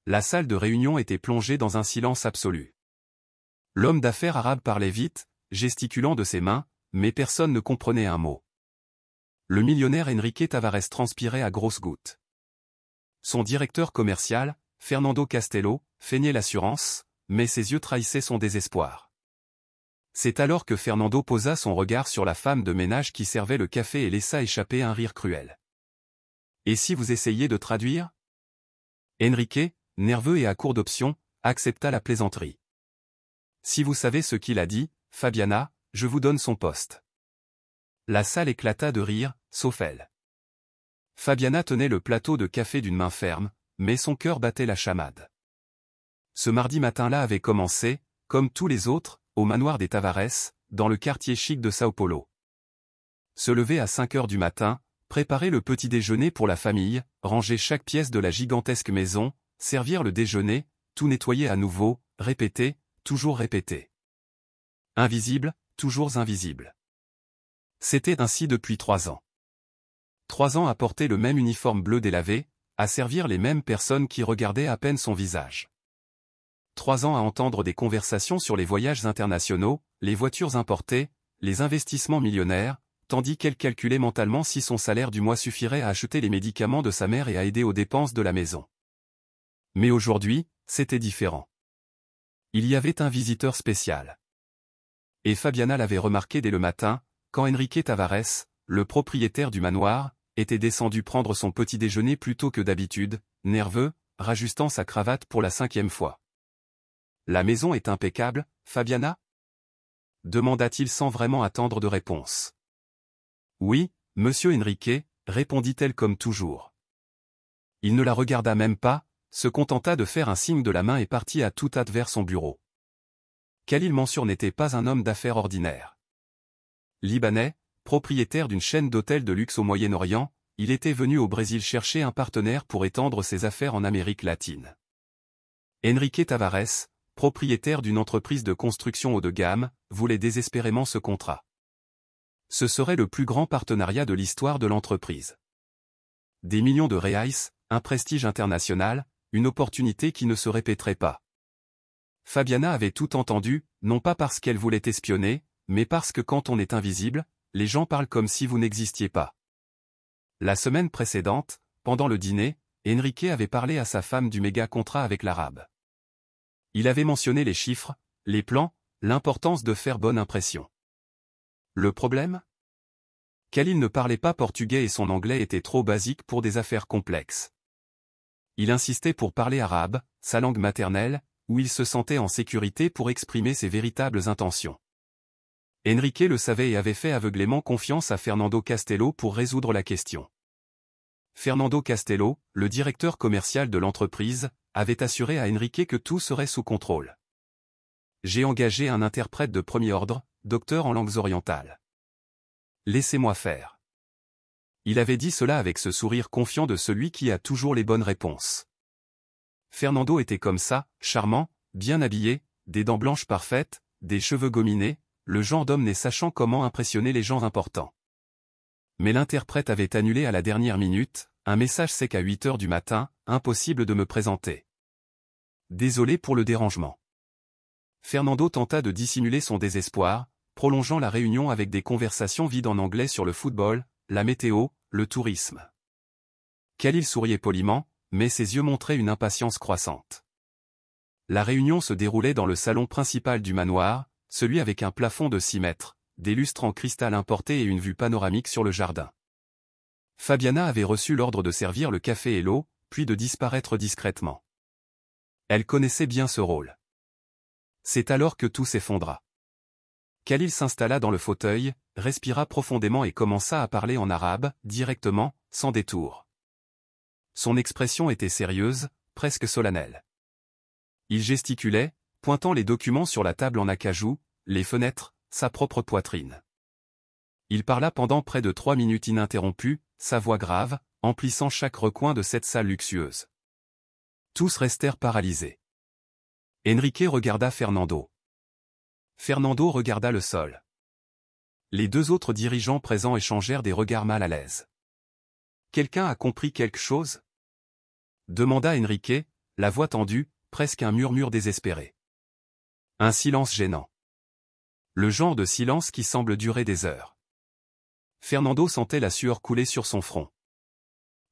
La salle de réunion était plongée dans un silence absolu. L'homme d'affaires arabe parlait vite, gesticulant de ses mains, mais personne ne comprenait un mot. Le millionnaire Enrique Tavares transpirait à grosses gouttes. Son directeur commercial, Fernando Castello, feignait l'assurance, mais ses yeux trahissaient son désespoir. C'est alors que Fernando posa son regard sur la femme de ménage qui servait le café et laissa échapper un rire cruel. « Et si vous essayiez de traduire ?» Enrique, nerveux et à court d'options, accepta la plaisanterie. « Si vous savez ce qu'il a dit, Fabiana, je vous donne son poste. » La salle éclata de rire, sauf elle. Fabiana tenait le plateau de café d'une main ferme, mais son cœur battait la chamade. Ce mardi matin-là avait commencé, comme tous les autres, au manoir des Tavares, dans le quartier chic de Sao Paulo. Se lever à 5 heures du matin, préparer le petit déjeuner pour la famille, ranger chaque pièce de la gigantesque maison, servir le déjeuner, tout nettoyer à nouveau, répéter, toujours répéter. Invisible, toujours invisible. C'était ainsi depuis 3 ans. 3 ans à porter le même uniforme bleu délavé, à servir les mêmes personnes qui regardaient à peine son visage. 3 ans à entendre des conversations sur les voyages internationaux, les voitures importées, les investissements millionnaires, tandis qu'elle calculait mentalement si son salaire du mois suffirait à acheter les médicaments de sa mère et à aider aux dépenses de la maison. Mais aujourd'hui, c'était différent. Il y avait un visiteur spécial. Et Fabiana l'avait remarqué dès le matin, quand Enrique Tavares, le propriétaire du manoir, était descendu prendre son petit déjeuner plus tôt que d'habitude, nerveux, rajustant sa cravate pour la 5e fois. « La maison est impeccable, Fabiana ?» demanda-t-il sans vraiment attendre de réponse. « Oui, monsieur Enrique », répondit-elle comme toujours. Il ne la regarda même pas, se contenta de faire un signe de la main et partit à toute hâte vers son bureau. Khalil Mansour n'était pas un homme d'affaires ordinaire. Libanais, propriétaire d'une chaîne d'hôtels de luxe au Moyen-Orient, il était venu au Brésil chercher un partenaire pour étendre ses affaires en Amérique latine. Enrique Tavares, propriétaire d'une entreprise de construction haut de gamme, voulait désespérément ce contrat. Ce serait le plus grand partenariat de l'histoire de l'entreprise. Des millions de reais, un prestige international, une opportunité qui ne se répéterait pas. Fabiana avait tout entendu, non pas parce qu'elle voulait espionner, mais parce que quand on est invisible, les gens parlent comme si vous n'existiez pas. La semaine précédente, pendant le dîner, Enrique avait parlé à sa femme du méga contrat avec l'Arabe. Il avait mentionné les chiffres, les plans, l'importance de faire bonne impression. Le problème ? Khalil ne parlait pas portugais et son anglais était trop basique pour des affaires complexes. Il insistait pour parler arabe, sa langue maternelle, où il se sentait en sécurité pour exprimer ses véritables intentions. Enrique le savait et avait fait aveuglément confiance à Fernando Castello pour résoudre la question. Fernando Castello, le directeur commercial de l'entreprise, avait assuré à Enrique que tout serait sous contrôle. « J'ai engagé un interprète de premier ordre, docteur en langues orientales. Laissez-moi faire. » Il avait dit cela avec ce sourire confiant de celui qui a toujours les bonnes réponses. Fernando était comme ça, charmant, bien habillé, des dents blanches parfaites, des cheveux gominés, le genre d'homme né sachant comment impressionner les gens importants. Mais l'interprète avait annulé à la dernière minute, un message sec à 8 heures du matin, impossible de me présenter. Désolé pour le dérangement. Fernando tenta de dissimuler son désespoir, prolongeant la réunion avec des conversations vides en anglais sur le football, la météo, le tourisme. Khalil souriait poliment, mais ses yeux montraient une impatience croissante. La réunion se déroulait dans le salon principal du manoir, celui avec un plafond de 6 mètres, des lustres en cristal importé et une vue panoramique sur le jardin. Fabiana avait reçu l'ordre de servir le café et l'eau, puis de disparaître discrètement. Elle connaissait bien ce rôle. C'est alors que tout s'effondra. Khalil s'installa dans le fauteuil, respira profondément et commença à parler en arabe, directement, sans détour. Son expression était sérieuse, presque solennelle. Il gesticulait, pointant les documents sur la table en acajou, les fenêtres, sa propre poitrine. Il parla pendant près de 3 minutes ininterrompues, sa voix grave, emplissant chaque recoin de cette salle luxueuse. Tous restèrent paralysés. Enrique regarda Fernando. Fernando regarda le sol. Les 2 autres dirigeants présents échangèrent des regards mal à l'aise. « Quelqu'un a compris quelque chose ?» demanda Enrique, la voix tendue, presque un murmure désespéré. Un silence gênant. Le genre de silence qui semble durer des heures. Fernando sentait la sueur couler sur son front.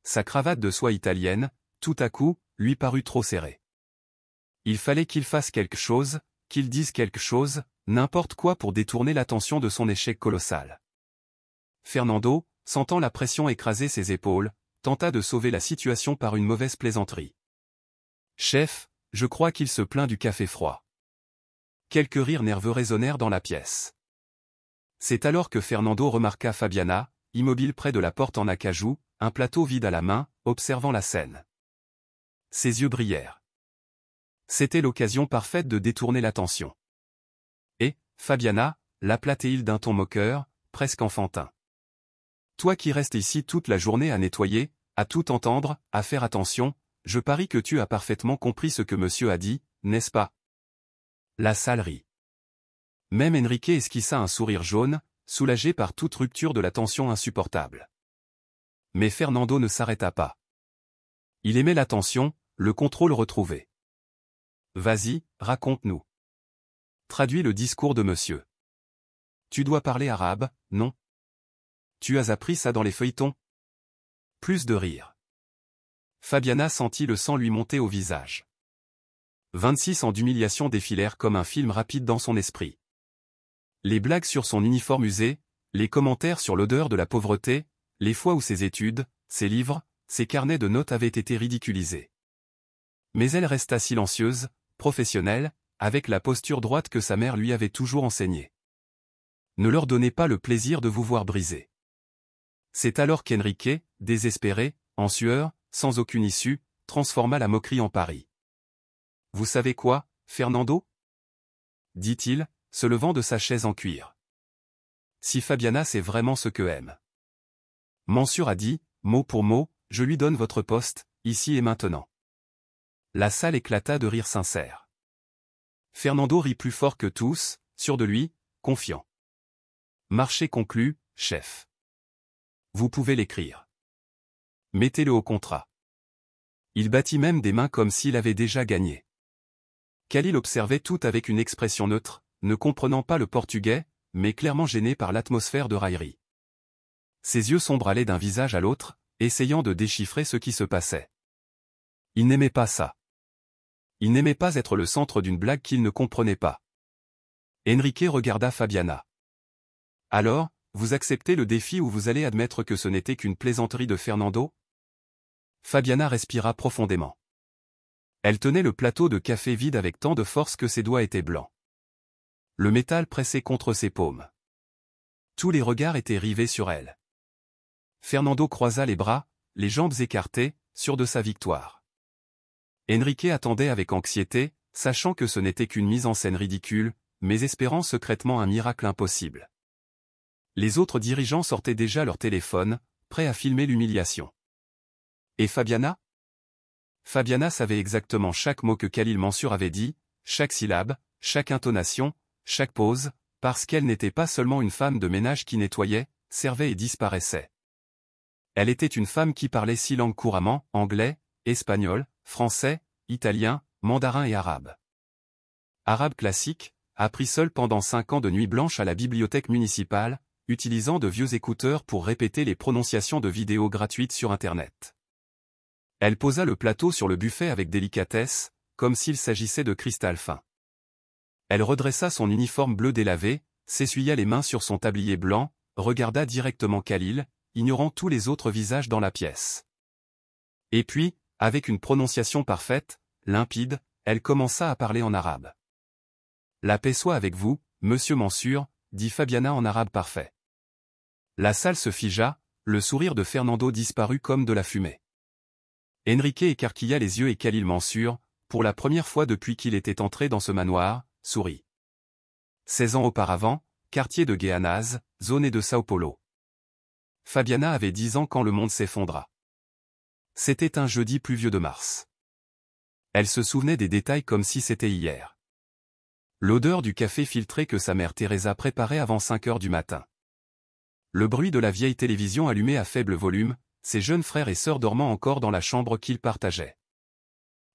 Sa cravate de soie italienne, tout à coup, lui parut trop serrée. Il fallait qu'il fasse quelque chose, qu'il dise quelque chose, n'importe quoi pour détourner l'attention de son échec colossal. Fernando, sentant la pression écraser ses épaules, tenta de sauver la situation par une mauvaise plaisanterie. « Chef, je crois qu'il se plaint du café froid. » Quelques rires nerveux résonnèrent dans la pièce. C'est alors que Fernando remarqua Fabiana, immobile près de la porte en acajou, un plateau vide à la main, observant la scène. Ses yeux brillèrent. C'était l'occasion parfaite de détourner l'attention. Et, Fabiana, l'appela-t-il d'un ton moqueur, presque enfantin. Toi qui restes ici toute la journée à nettoyer, à tout entendre, à faire attention, je parie que tu as parfaitement compris ce que monsieur a dit, n'est-ce pas? La salle rit. Même Enrique esquissa un sourire jaune, soulagé par toute rupture de la tension insupportable. Mais Fernando ne s'arrêta pas. Il aimait l'attention, le contrôle retrouvé. Vas-y, raconte-nous. Traduis le discours de monsieur. Tu dois parler arabe, non? Tu as appris ça dans les feuilletons? Plus de rire. Fabiana sentit le sang lui monter au visage. 26 ans d'humiliation défilèrent comme un film rapide dans son esprit. Les blagues sur son uniforme usé, les commentaires sur l'odeur de la pauvreté, les fois où ses études, ses livres, ses carnets de notes avaient été ridiculisés. Mais elle resta silencieuse, professionnelle, avec la posture droite que sa mère lui avait toujours enseignée. Ne leur donnez pas le plaisir de vous voir briser. C'est alors qu'Enrique, désespéré, en sueur, sans aucune issue, transforma la moquerie en pari. « Vous savez quoi, Fernando ?» dit-il, se levant de sa chaise en cuir. « Si Fabiana sait vraiment ce que aime. » Mansur a dit, mot pour mot, je lui donne votre poste, ici et maintenant. La salle éclata de rires sincères. Fernando rit plus fort que tous, sûr de lui, confiant. Marché conclu, chef. Vous pouvez l'écrire. Mettez-le au contrat. Il battit même des mains comme s'il avait déjà gagné. Khalil observait tout avec une expression neutre, ne comprenant pas le portugais, mais clairement gêné par l'atmosphère de raillerie. Ses yeux sombres allaient d'un visage à l'autre, essayant de déchiffrer ce qui se passait. Il n'aimait pas ça. Il n'aimait pas être le centre d'une blague qu'il ne comprenait pas. Enrique regarda Fabiana. « Alors, vous acceptez le défi ou vous allez admettre que ce n'était qu'une plaisanterie de Fernando ?» Fabiana respira profondément. Elle tenait le plateau de café vide avec tant de force que ses doigts étaient blancs. Le métal pressait contre ses paumes. Tous les regards étaient rivés sur elle. Fernando croisa les bras, les jambes écartées, sûr de sa victoire. Enrique attendait avec anxiété, sachant que ce n'était qu'une mise en scène ridicule, mais espérant secrètement un miracle impossible. Les autres dirigeants sortaient déjà leur téléphone, prêts à filmer l'humiliation. Et Fabiana? Fabiana savait exactement chaque mot que Khalil Mansur avait dit, chaque syllabe, chaque intonation, chaque pause, parce qu'elle n'était pas seulement une femme de ménage qui nettoyait, servait et disparaissait. Elle était une femme qui parlait 6 langues couramment, anglais, espagnol, français, italien, mandarin et arabe. Arabe classique, appris seule pendant 5 ans de nuit blanche à la bibliothèque municipale, utilisant de vieux écouteurs pour répéter les prononciations de vidéos gratuites sur Internet. Elle posa le plateau sur le buffet avec délicatesse, comme s'il s'agissait de cristal fin. Elle redressa son uniforme bleu délavé, s'essuya les mains sur son tablier blanc, regarda directement Khalil, ignorant tous les autres visages dans la pièce. Et puis, avec une prononciation parfaite, limpide, elle commença à parler en arabe. « La paix soit avec vous, monsieur Mansur », dit Fabiana en arabe parfait. La salle se figea, le sourire de Fernando disparut comme de la fumée. Enrique écarquilla les yeux et Khalil Mansur, pour la première fois depuis qu'il était entré dans ce manoir, sourit. 16 ans auparavant, quartier de Guaianaz, zone de Sao Paulo. Fabiana avait 10 ans quand le monde s'effondra. C'était un jeudi pluvieux de mars. Elle se souvenait des détails comme si c'était hier. L'odeur du café filtré que sa mère Teresa préparait avant 5 heures du matin. Le bruit de la vieille télévision allumée à faible volume, ses jeunes frères et sœurs dormant encore dans la chambre qu'ils partageaient.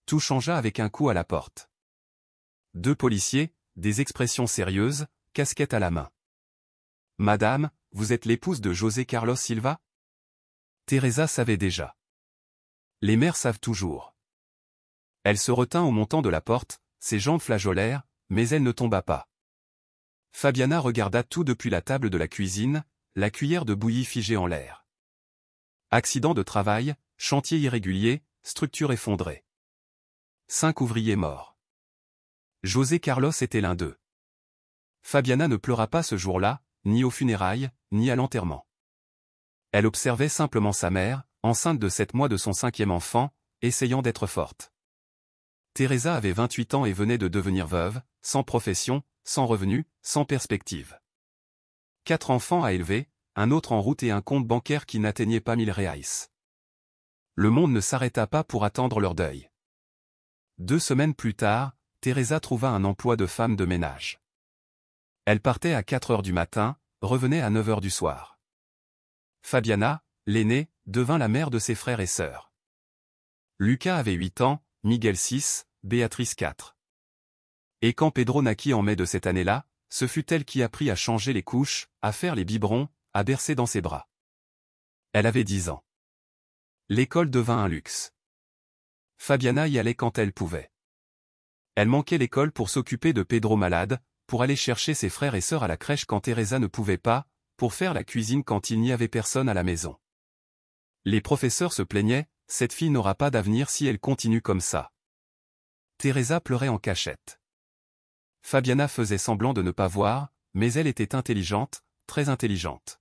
Tout changea avec un coup à la porte. 2 policiers, des expressions sérieuses, casquette à la main. « Madame, vous êtes l'épouse de José Carlos Silva ?» Teresa savait déjà. Les mères savent toujours. Elle se retint au montant de la porte, ses jambes flageolèrent, mais elle ne tomba pas. Fabiana regarda tout depuis la table de la cuisine, la cuillère de bouillie figée en l'air. Accident de travail, chantier irrégulier, structure effondrée. 5 ouvriers morts. José Carlos était l'un d'eux. Fabiana ne pleura pas ce jour-là, ni aux funérailles, ni à l'enterrement. Elle observait simplement sa mère, enceinte de 7 mois de son 5e enfant, essayant d'être forte. Teresa avait 28 ans et venait de devenir veuve, sans profession, sans revenu, sans perspective. 4 enfants à élever, un autre en route et un compte bancaire qui n'atteignait pas 1000 reais. Le monde ne s'arrêta pas pour attendre leur deuil. 2 semaines plus tard, Teresa trouva un emploi de femme de ménage. Elle partait à 4 heures du matin, revenait à 9 heures du soir. Fabiana, l'aînée, devint la mère de ses frères et sœurs. Lucas avait 8 ans, Miguel 6, Béatrice 4. Et quand Pedro naquit en mai de cette année-là, ce fut elle qui apprit à changer les couches, à faire les biberons, à bercer dans ses bras. Elle avait 10 ans. L'école devint un luxe. Fabiana y allait quand elle pouvait. Elle manquait l'école pour s'occuper de Pedro malade, pour aller chercher ses frères et sœurs à la crèche quand Teresa ne pouvait pas, pour faire la cuisine quand il n'y avait personne à la maison. Les professeurs se plaignaient, cette fille n'aura pas d'avenir si elle continue comme ça. Teresa pleurait en cachette. Fabiana faisait semblant de ne pas voir, mais elle était intelligente, très intelligente.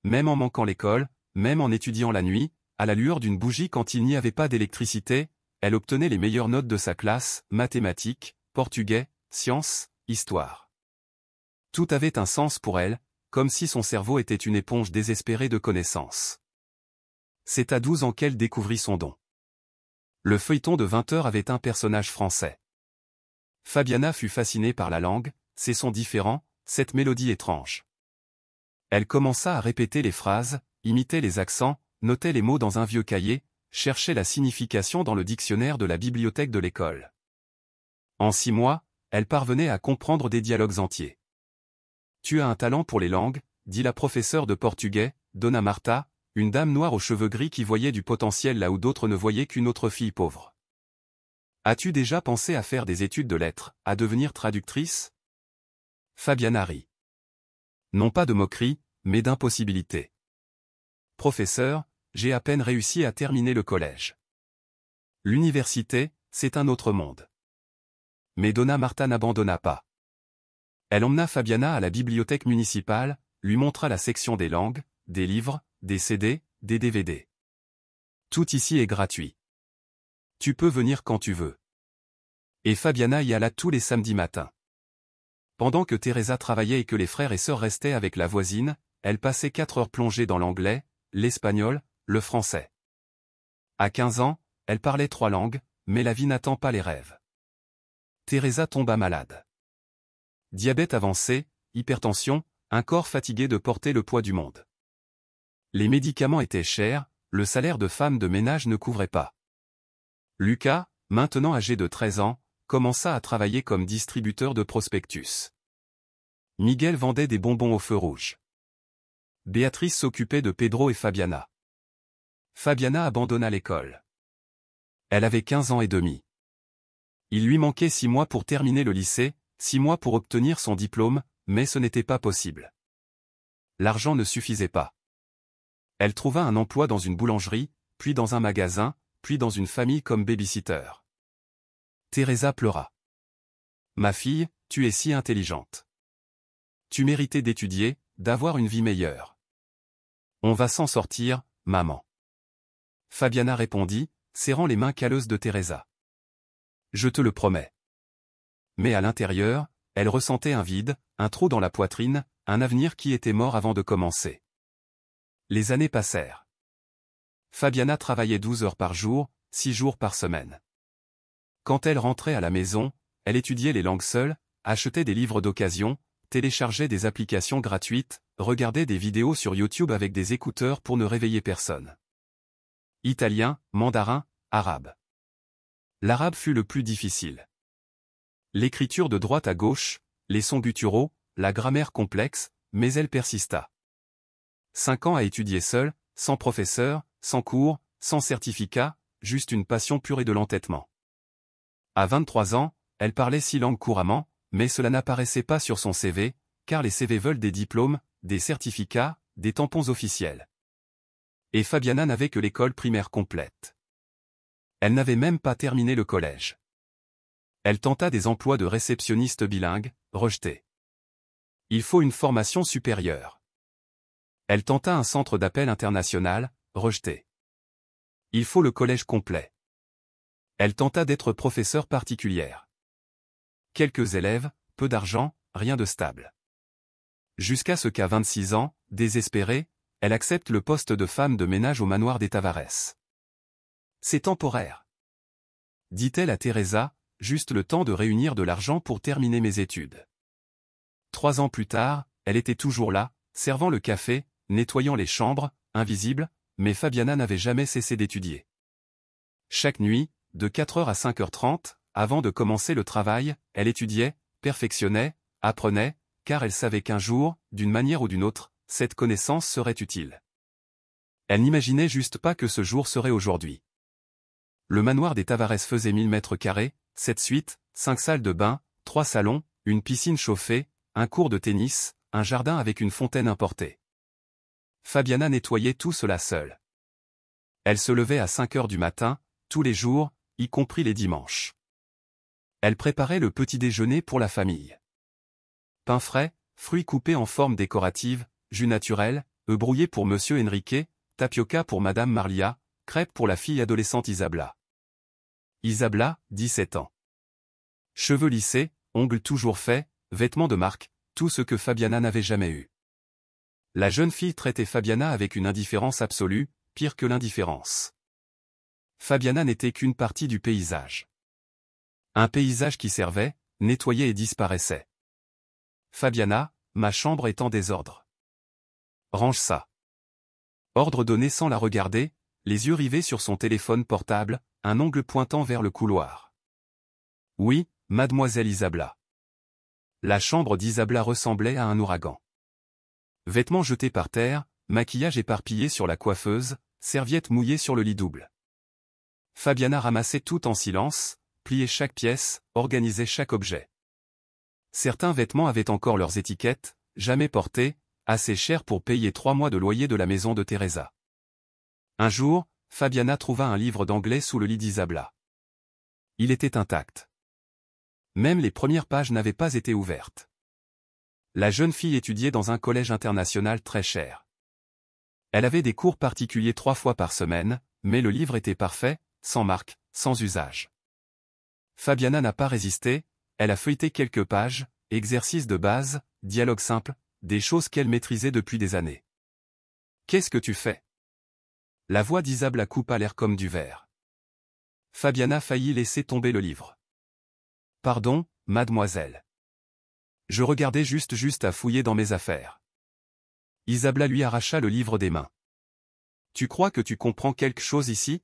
Même en manquant l'école, même en étudiant la nuit, à la lueur d'une bougie quand il n'y avait pas d'électricité, elle obtenait les meilleures notes de sa classe, mathématiques, portugais, sciences, histoire. Tout avait un sens pour elle, comme si son cerveau était une éponge désespérée de connaissances. C'est à 12 ans qu'elle découvrit son don. Le feuilleton de 20 heures avait un personnage français. Fabiana fut fascinée par la langue, ses sons différents, cette mélodie étrange. Elle commença à répéter les phrases, imitait les accents, notait les mots dans un vieux cahier, cherchait la signification dans le dictionnaire de la bibliothèque de l'école. En 6 mois, elle parvenait à comprendre des dialogues entiers. « Tu as un talent pour les langues », dit la professeure de portugais, Dona Marta, une dame noire aux cheveux gris qui voyait du potentiel là où d'autres ne voyaient qu'une autre fille pauvre. « As-tu déjà pensé à faire des études de lettres, à devenir traductrice ?» Fabiana rit. Non pas de moquerie, mais d'impossibilité. « Professeur, j'ai à peine réussi à terminer le collège. L'université, c'est un autre monde. » Mais Dona Marta n'abandonna pas. Elle emmena Fabiana à la bibliothèque municipale, lui montra la section des langues, des livres, des CD, des DVD. Tout ici est gratuit. Tu peux venir quand tu veux. Et Fabiana y alla tous les samedis matins. Pendant que Teresa travaillait et que les frères et sœurs restaient avec la voisine, elle passait 4 heures plongée dans l'anglais, l'espagnol, le français. À 15 ans, elle parlait 3 langues, mais la vie n'attend pas les rêves. Teresa tomba malade. Diabète avancé, hypertension, un corps fatigué de porter le poids du monde. Les médicaments étaient chers, le salaire de femme de ménage ne couvrait pas. Lucas, maintenant âgé de 13 ans, commença à travailler comme distributeur de prospectus. Miguel vendait des bonbons au feu rouge. Béatrice s'occupait de Pedro et Fabiana. Fabiana abandonna l'école. Elle avait 15 ans et demi. Il lui manquait 6 mois pour terminer le lycée, 6 mois pour obtenir son diplôme, mais ce n'était pas possible. L'argent ne suffisait pas. Elle trouva un emploi dans une boulangerie, puis dans un magasin, puis dans une famille comme baby-sitter. Teresa pleura. « Ma fille, tu es si intelligente. Tu méritais d'étudier, d'avoir une vie meilleure. On va s'en sortir, maman. » Fabiana répondit, serrant les mains calleuses de Teresa. « Je te le promets. » Mais à l'intérieur, elle ressentait un vide, un trou dans la poitrine, un avenir qui était mort avant de commencer. Les années passèrent. Fabiana travaillait 12 heures par jour, 6 jours par semaine. Quand elle rentrait à la maison, elle étudiait les langues seule, achetait des livres d'occasion, téléchargeait des applications gratuites, regardait des vidéos sur YouTube avec des écouteurs pour ne réveiller personne. Italien, mandarin, arabe. L'arabe fut le plus difficile. L'écriture de droite à gauche, les sons gutturaux, la grammaire complexe, mais elle persista. 5 ans à étudier seule, sans professeur, sans cours, sans certificat, juste une passion pure et de l'entêtement. À 23 ans, elle parlait 6 langues couramment, mais cela n'apparaissait pas sur son CV, car les CV veulent des diplômes, des certificats, des tampons officiels. Et Fabiana n'avait que l'école primaire complète. Elle n'avait même pas terminé le collège. Elle tenta des emplois de réceptionniste bilingue, rejetés. Il faut une formation supérieure. Elle tenta un centre d'appel international, rejeté. Il faut le collège complet. Elle tenta d'être professeure particulière. Quelques élèves, peu d'argent, rien de stable. Jusqu'à ce qu'à 26 ans, désespérée, elle accepte le poste de femme de ménage au manoir des Tavares. C'est temporaire, dit-elle à Teresa, juste le temps de réunir de l'argent pour terminer mes études. 3 ans plus tard, elle était toujours là, servant le café, nettoyant les chambres, invisible, mais Fabiana n'avait jamais cessé d'étudier. Chaque nuit, de 4h à 5h30, avant de commencer le travail, elle étudiait, perfectionnait, apprenait, car elle savait qu'un jour, d'une manière ou d'une autre, cette connaissance serait utile. Elle n'imaginait juste pas que ce jour serait aujourd'hui. Le manoir des Tavares faisait 1000 mètres carrés, 7 suites, 5 salles de bain, 3 salons, une piscine chauffée, un court de tennis, un jardin avec une fontaine importée. Fabiana nettoyait tout cela seule. Elle se levait à 5 heures du matin, tous les jours, y compris les dimanches. Elle préparait le petit déjeuner pour la famille. Pain frais, fruits coupés en forme décorative, jus naturel, œufs brouillés pour Monsieur Enrique, tapioca pour Madame Marlia, crêpes pour la fille adolescente Isabla. Isabla, 17 ans. Cheveux lissés, ongles toujours faits, vêtements de marque, tout ce que Fabiana n'avait jamais eu. La jeune fille traitait Fabiana avec une indifférence absolue, pire que l'indifférence. Fabiana n'était qu'une partie du paysage. Un paysage qui servait, nettoyait et disparaissait. Fabiana, ma chambre est en désordre. Range ça. Ordre donné sans la regarder, les yeux rivés sur son téléphone portable, un ongle pointant vers le couloir. Oui, mademoiselle Isabla. La chambre d'Isabla ressemblait à un ouragan. Vêtements jetés par terre, maquillage éparpillé sur la coiffeuse, serviettes mouillées sur le lit double. Fabiana ramassait tout en silence, pliait chaque pièce, organisait chaque objet. Certains vêtements avaient encore leurs étiquettes, jamais portés, assez chers pour payer 3 mois de loyer de la maison de Teresa. Un jour, Fabiana trouva un livre d'anglais sous le lit d'Isabla. Il était intact. Même les premières pages n'avaient pas été ouvertes. La jeune fille étudiait dans un collège international très cher. Elle avait des cours particuliers 3 fois par semaine, mais le livre était parfait, sans marque, sans usage. Fabiana n'a pas résisté, elle a feuilleté quelques pages, exercices de base, dialogue simple, des choses qu'elle maîtrisait depuis des années. « Qu'est-ce que tu fais ?» La voix d'Isabla coupa l'air comme du verre. Fabiana faillit laisser tomber le livre. « Pardon, mademoiselle. Je regardais juste à fouiller dans mes affaires. » Isabla lui arracha le livre des mains. « Tu crois que tu comprends quelque chose ici?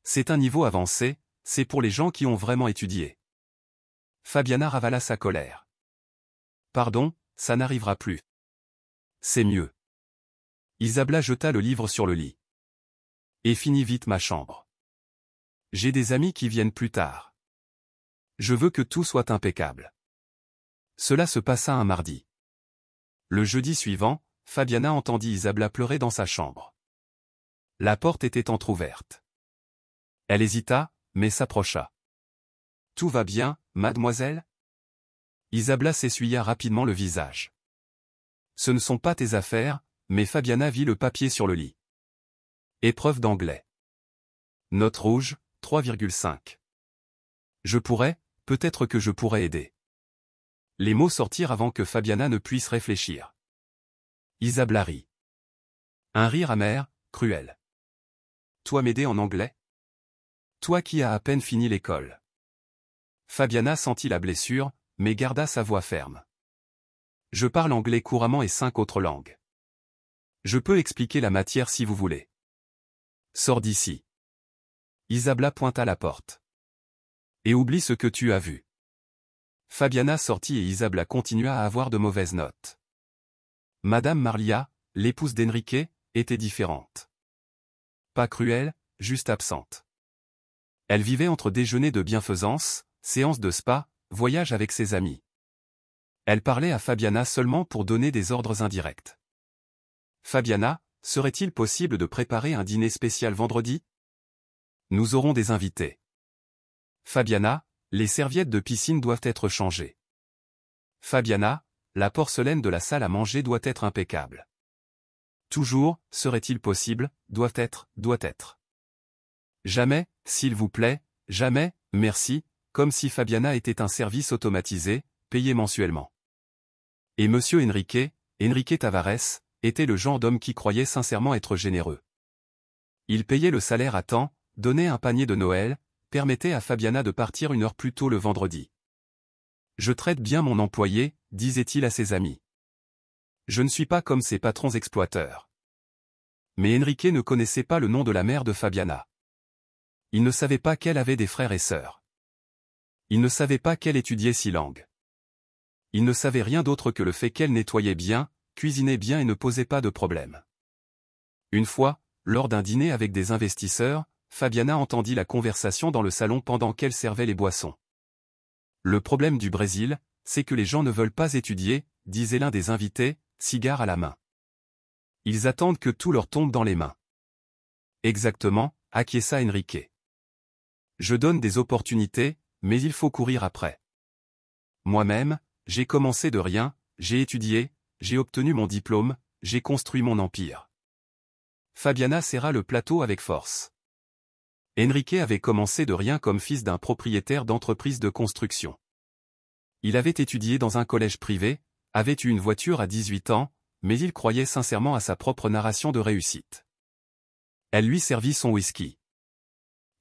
C'est un niveau avancé, c'est pour les gens qui ont vraiment étudié. » Fabiana ravala sa colère. « Pardon, ça n'arrivera plus. » « C'est mieux. » Isabla jeta le livre sur le lit. « Et finis vite ma chambre. J'ai des amis qui viennent plus tard. Je veux que tout soit impeccable. » Cela se passa un mardi. Le jeudi suivant, Fabiana entendit Isabla pleurer dans sa chambre. La porte était entr'ouverte. Elle hésita, mais s'approcha. « Tout va bien, mademoiselle ?» Isabla s'essuya rapidement le visage. « Ce ne sont pas tes affaires », mais Fabiana vit le papier sur le lit. Épreuve d'anglais. Note rouge, 3,5. Je pourrais, peut-être que je pourrais aider. Les mots sortirent avant que Fabiana ne puisse réfléchir. Isabla rit. Un rire amer, cruel. Toi m'aider en anglais? Toi qui as à peine fini l'école. Fabiana sentit la blessure, mais garda sa voix ferme. Je parle anglais couramment et 5 autres langues. Je peux expliquer la matière si vous voulez. Sors d'ici. Isabla pointa la porte. Et oublie ce que tu as vu. Fabiana sortit et Isabella continua à avoir de mauvaises notes. Madame Marlia, l'épouse d'Enrique, était différente. Pas cruelle, juste absente. Elle vivait entre déjeuners de bienfaisance, séances de spa, voyages avec ses amis. Elle parlait à Fabiana seulement pour donner des ordres indirects. Fabiana, serait-il possible de préparer un dîner spécial vendredi? Nous aurons des invités. Fabiana, les serviettes de piscine doivent être changées. Fabiana, la porcelaine de la salle à manger doit être impeccable. Toujours, serait-il possible, doit être. Jamais, s'il vous plaît, jamais, merci, comme si Fabiana était un service automatisé, payé mensuellement. Et Monsieur Enrique Tavares, était le genre d'homme qui croyait sincèrement être généreux. Il payait le salaire à temps, donnait un panier de Noël, permettait à Fabiana de partir 1 heure plus tôt le vendredi. Je traite bien mon employé, disait-il à ses amis. Je ne suis pas comme ces patrons exploiteurs. Mais Enrique ne connaissait pas le nom de la mère de Fabiana. Il ne savait pas qu'elle avait des frères et sœurs. Il ne savait pas qu'elle étudiait 6 langues. Il ne savait rien d'autre que le fait qu'elle nettoyait bien, cuisinait bien et ne posait pas de problème. Une fois, lors d'un dîner avec des investisseurs, Fabiana entendit la conversation dans le salon pendant qu'elle servait les boissons. Le problème du Brésil, c'est que les gens ne veulent pas étudier, disait l'un des invités, cigare à la main. Ils attendent que tout leur tombe dans les mains. Exactement, acquiesça Enrique. Je donne des opportunités, mais il faut courir après. Moi-même, j'ai commencé de rien, j'ai étudié, j'ai obtenu mon diplôme, j'ai construit mon empire. Fabiana serra le plateau avec force. Enrique avait commencé de rien comme fils d'un propriétaire d'entreprise de construction. Il avait étudié dans un collège privé, avait eu une voiture à 18 ans, mais il croyait sincèrement à sa propre narration de réussite. Elle lui servit son whisky.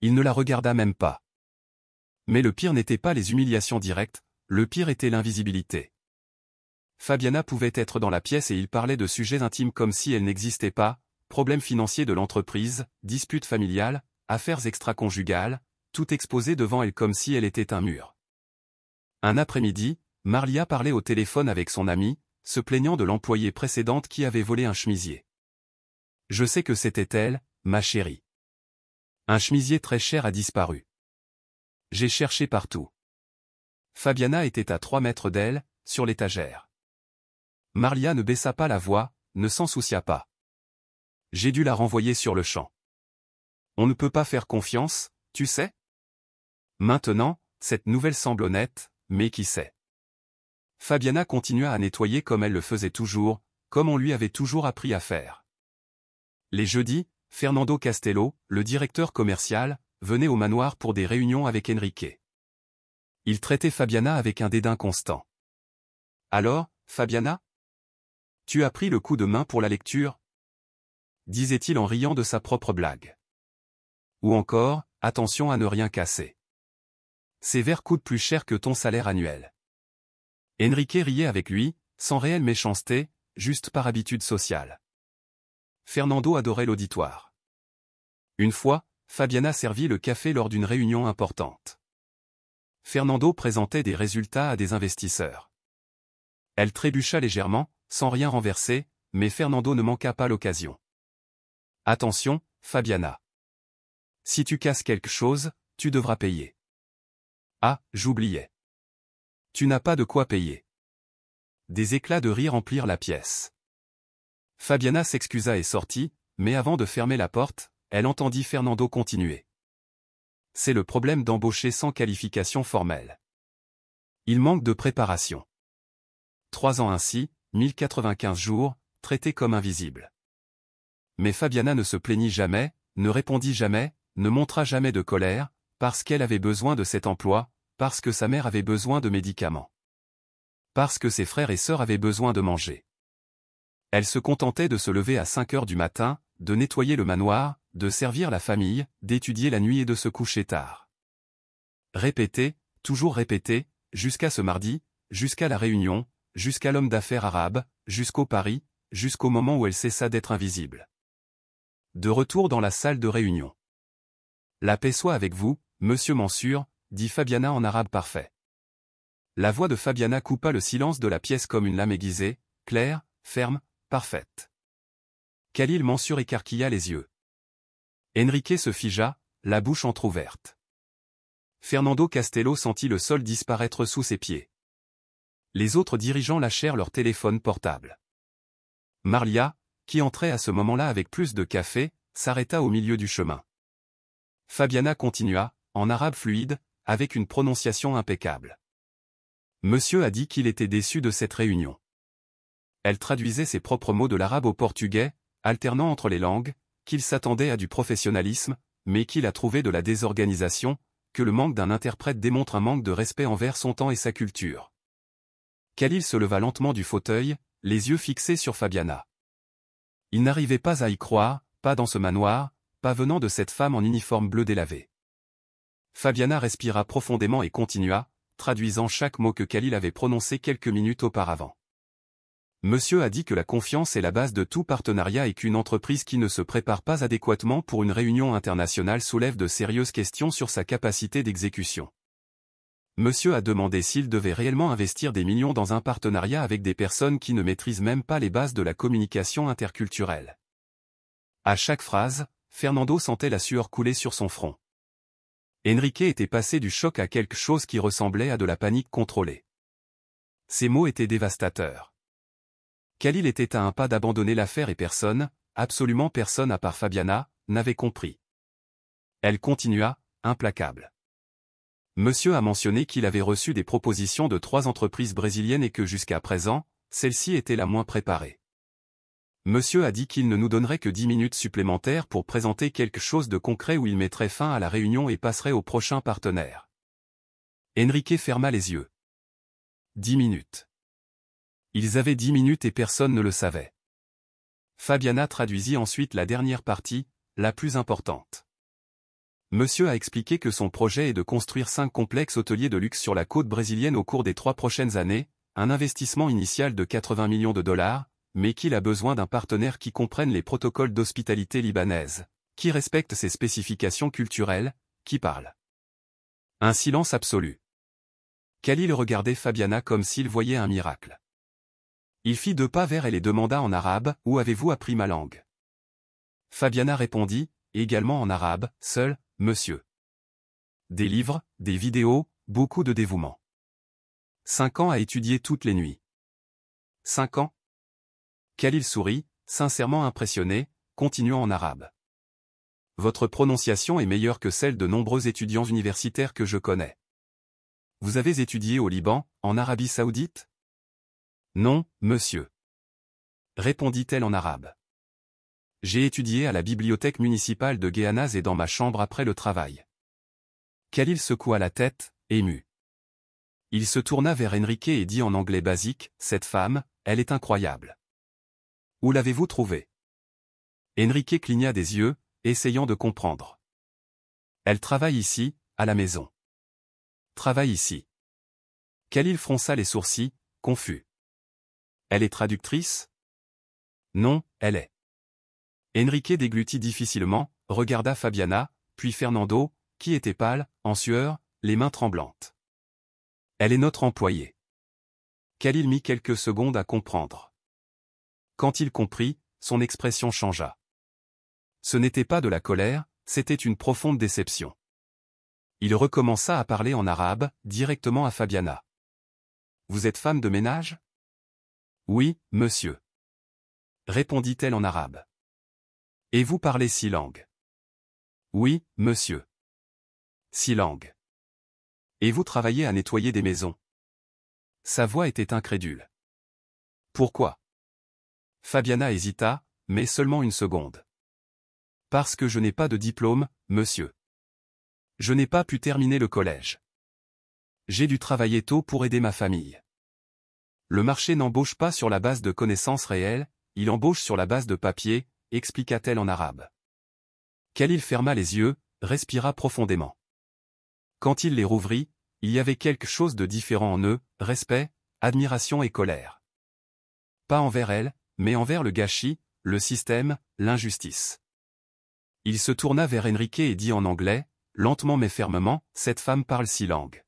Il ne la regarda même pas. Mais le pire n'était pas les humiliations directes, le pire était l'invisibilité. Fabiana pouvait être dans la pièce et il parlait de sujets intimes comme si elle n'existait pas, problèmes financiers de l'entreprise, disputes familiales, affaires extra-conjugales, tout exposé devant elle comme si elle était un mur. Un après-midi, Marlia parlait au téléphone avec son amie, se plaignant de l'employée précédente qui avait volé un chemisier. Je sais que c'était elle, ma chérie. Un chemisier très cher a disparu. J'ai cherché partout. Fabiana était à 3 mètres d'elle, sur l'étagère. Marlia ne baissa pas la voix, ne s'en soucia pas. J'ai dû la renvoyer sur le champ. On ne peut pas faire confiance, tu sais? Maintenant, cette nouvelle semble honnête, mais qui sait? Fabiana continua à nettoyer comme elle le faisait toujours, comme on lui avait toujours appris à faire. Les jeudis, Fernando Castello, le directeur commercial, venait au manoir pour des réunions avec Enrique. Il traitait Fabiana avec un dédain constant. Alors, Fabiana? Tu as pris le coup de main pour la lecture? Disait-il en riant de sa propre blague. Ou encore, attention à ne rien casser. Ces verres coûtent plus cher que ton salaire annuel. Enrique riait avec lui, sans réelle méchanceté, juste par habitude sociale. Fernando adorait l'auditoire. Une fois, Fabiana servit le café lors d'une réunion importante. Fernando présentait des résultats à des investisseurs. Elle trébucha légèrement, sans rien renverser, mais Fernando ne manqua pas l'occasion. Attention, Fabiana. Si tu casses quelque chose, tu devras payer. Ah, j'oubliais. Tu n'as pas de quoi payer. Des éclats de rire emplirent la pièce. Fabiana s'excusa et sortit, mais avant de fermer la porte, elle entendit Fernando continuer. C'est le problème d'embaucher sans qualification formelle. Il manque de préparation. 3 ans ainsi, 1095 jours, traités comme invisibles. Mais Fabiana ne se plaignit jamais, ne répondit jamais, ne montra jamais de colère, parce qu'elle avait besoin de cet emploi, parce que sa mère avait besoin de médicaments. Parce que ses frères et sœurs avaient besoin de manger. Elle se contentait de se lever à 5 heures du matin, de nettoyer le manoir, de servir la famille, d'étudier la nuit et de se coucher tard. Répéter, toujours répéter, jusqu'à ce mardi, jusqu'à la réunion, jusqu'à l'homme d'affaires arabe, jusqu'au pari, jusqu'au moment où elle cessa d'être invisible. De retour dans la salle de réunion. La paix soit avec vous, monsieur Mansur, dit Fabiana en arabe parfait. La voix de Fabiana coupa le silence de la pièce comme une lame aiguisée, claire, ferme, parfaite. Khalil Mansour écarquilla les yeux. Enrique se figea, la bouche entr'ouverte. Fernando Castello sentit le sol disparaître sous ses pieds. Les autres dirigeants lâchèrent leur téléphone portable. Marlia, qui entrait à ce moment-là avec plus de café, s'arrêta au milieu du chemin. Fabiana continua, en arabe fluide, avec une prononciation impeccable. Monsieur a dit qu'il était déçu de cette réunion. Elle traduisait ses propres mots de l'arabe au portugais, alternant entre les langues, qu'il s'attendait à du professionnalisme, mais qu'il a trouvé de la désorganisation, que le manque d'un interprète démontre un manque de respect envers son temps et sa culture. Khalil se leva lentement du fauteuil, les yeux fixés sur Fabiana. Il n'arrivait pas à y croire, pas dans ce manoir, pas venant de cette femme en uniforme bleu délavé. Fabiana respira profondément et continua, traduisant chaque mot que Khalil avait prononcé quelques minutes auparavant. Monsieur a dit que la confiance est la base de tout partenariat et qu'une entreprise qui ne se prépare pas adéquatement pour une réunion internationale soulève de sérieuses questions sur sa capacité d'exécution. Monsieur a demandé s'il devait réellement investir des millions dans un partenariat avec des personnes qui ne maîtrisent même pas les bases de la communication interculturelle. À chaque phrase, Fernando sentait la sueur couler sur son front. Enrique était passé du choc à quelque chose qui ressemblait à de la panique contrôlée. Ces mots étaient dévastateurs. Khalil était à un pas d'abandonner l'affaire et personne, absolument personne à part Fabiana, n'avait compris. Elle continua, implacable. Monsieur a mentionné qu'il avait reçu des propositions de 3 entreprises brésiliennes et que jusqu'à présent, celle-ci était la moins préparée. Monsieur a dit qu'il ne nous donnerait que 10 minutes supplémentaires pour présenter quelque chose de concret où il mettrait fin à la réunion et passerait au prochain partenaire. Enrique ferma les yeux. 10 minutes. Ils avaient 10 minutes et personne ne le savait. Fabiana traduisit ensuite la dernière partie, la plus importante. Monsieur a expliqué que son projet est de construire 5 complexes hôteliers de luxe sur la côte brésilienne au cours des 3 prochaines années, un investissement initial de 80 millions de dollars, mais qu'il a besoin d'un partenaire qui comprenne les protocoles d'hospitalité libanaise, qui respecte ses spécifications culturelles, qui parle. Un silence absolu. Khalil regardait Fabiana comme s'il voyait un miracle. Il fit 2 pas vers elle et demanda en arabe « Où avez-vous appris ma langue ?» Fabiana répondit, également en arabe, « Seul, monsieur. » Des livres, des vidéos, beaucoup de dévouement. 5 ans à étudier toutes les nuits. 5 ans? Khalil sourit, sincèrement impressionné, continuant en arabe. Votre prononciation est meilleure que celle de nombreux étudiants universitaires que je connais. Vous avez étudié au Liban, en Arabie Saoudite? Non, monsieur. Répondit-elle en arabe. J'ai étudié à la bibliothèque municipale de Guéhanaz et dans ma chambre après le travail. Khalil secoua la tête, ému. Il se tourna vers Enrique et dit en anglais basique, « Cette femme, elle est incroyable. Où l'avez-vous trouvée ?» Enrique cligna des yeux, essayant de comprendre. Elle travaille ici, à la maison. Travaille ici. Khalil fronça les sourcils, confus. Elle est traductrice? Non, elle est. Enrique déglutit difficilement, regarda Fabiana, puis Fernando, qui était pâle, en sueur, les mains tremblantes. Elle est notre employée. Khalil mit quelques secondes à comprendre. Quand il comprit, son expression changea. Ce n'était pas de la colère, c'était une profonde déception. Il recommença à parler en arabe, directement à Fabiana. Vous êtes femme de ménage? Oui, monsieur. Répondit-elle en arabe. Et vous parlez 6 langues? Oui, monsieur. 6 langues. Et vous travaillez à nettoyer des maisons? Sa voix était incrédule. Pourquoi? Fabiana hésita, mais seulement une seconde. Parce que je n'ai pas de diplôme, monsieur. Je n'ai pas pu terminer le collège. J'ai dû travailler tôt pour aider ma famille. Le marché n'embauche pas sur la base de connaissances réelles, il embauche sur la base de papier, expliqua-t-elle en arabe. Khalil ferma les yeux, respira profondément. Quand il les rouvrit, il y avait quelque chose de différent en eux, respect, admiration et colère. Pas envers elle, mais envers le gâchis, le système, l'injustice. Il se tourna vers Enrique et dit en anglais, lentement mais fermement, cette femme parle 6 langues.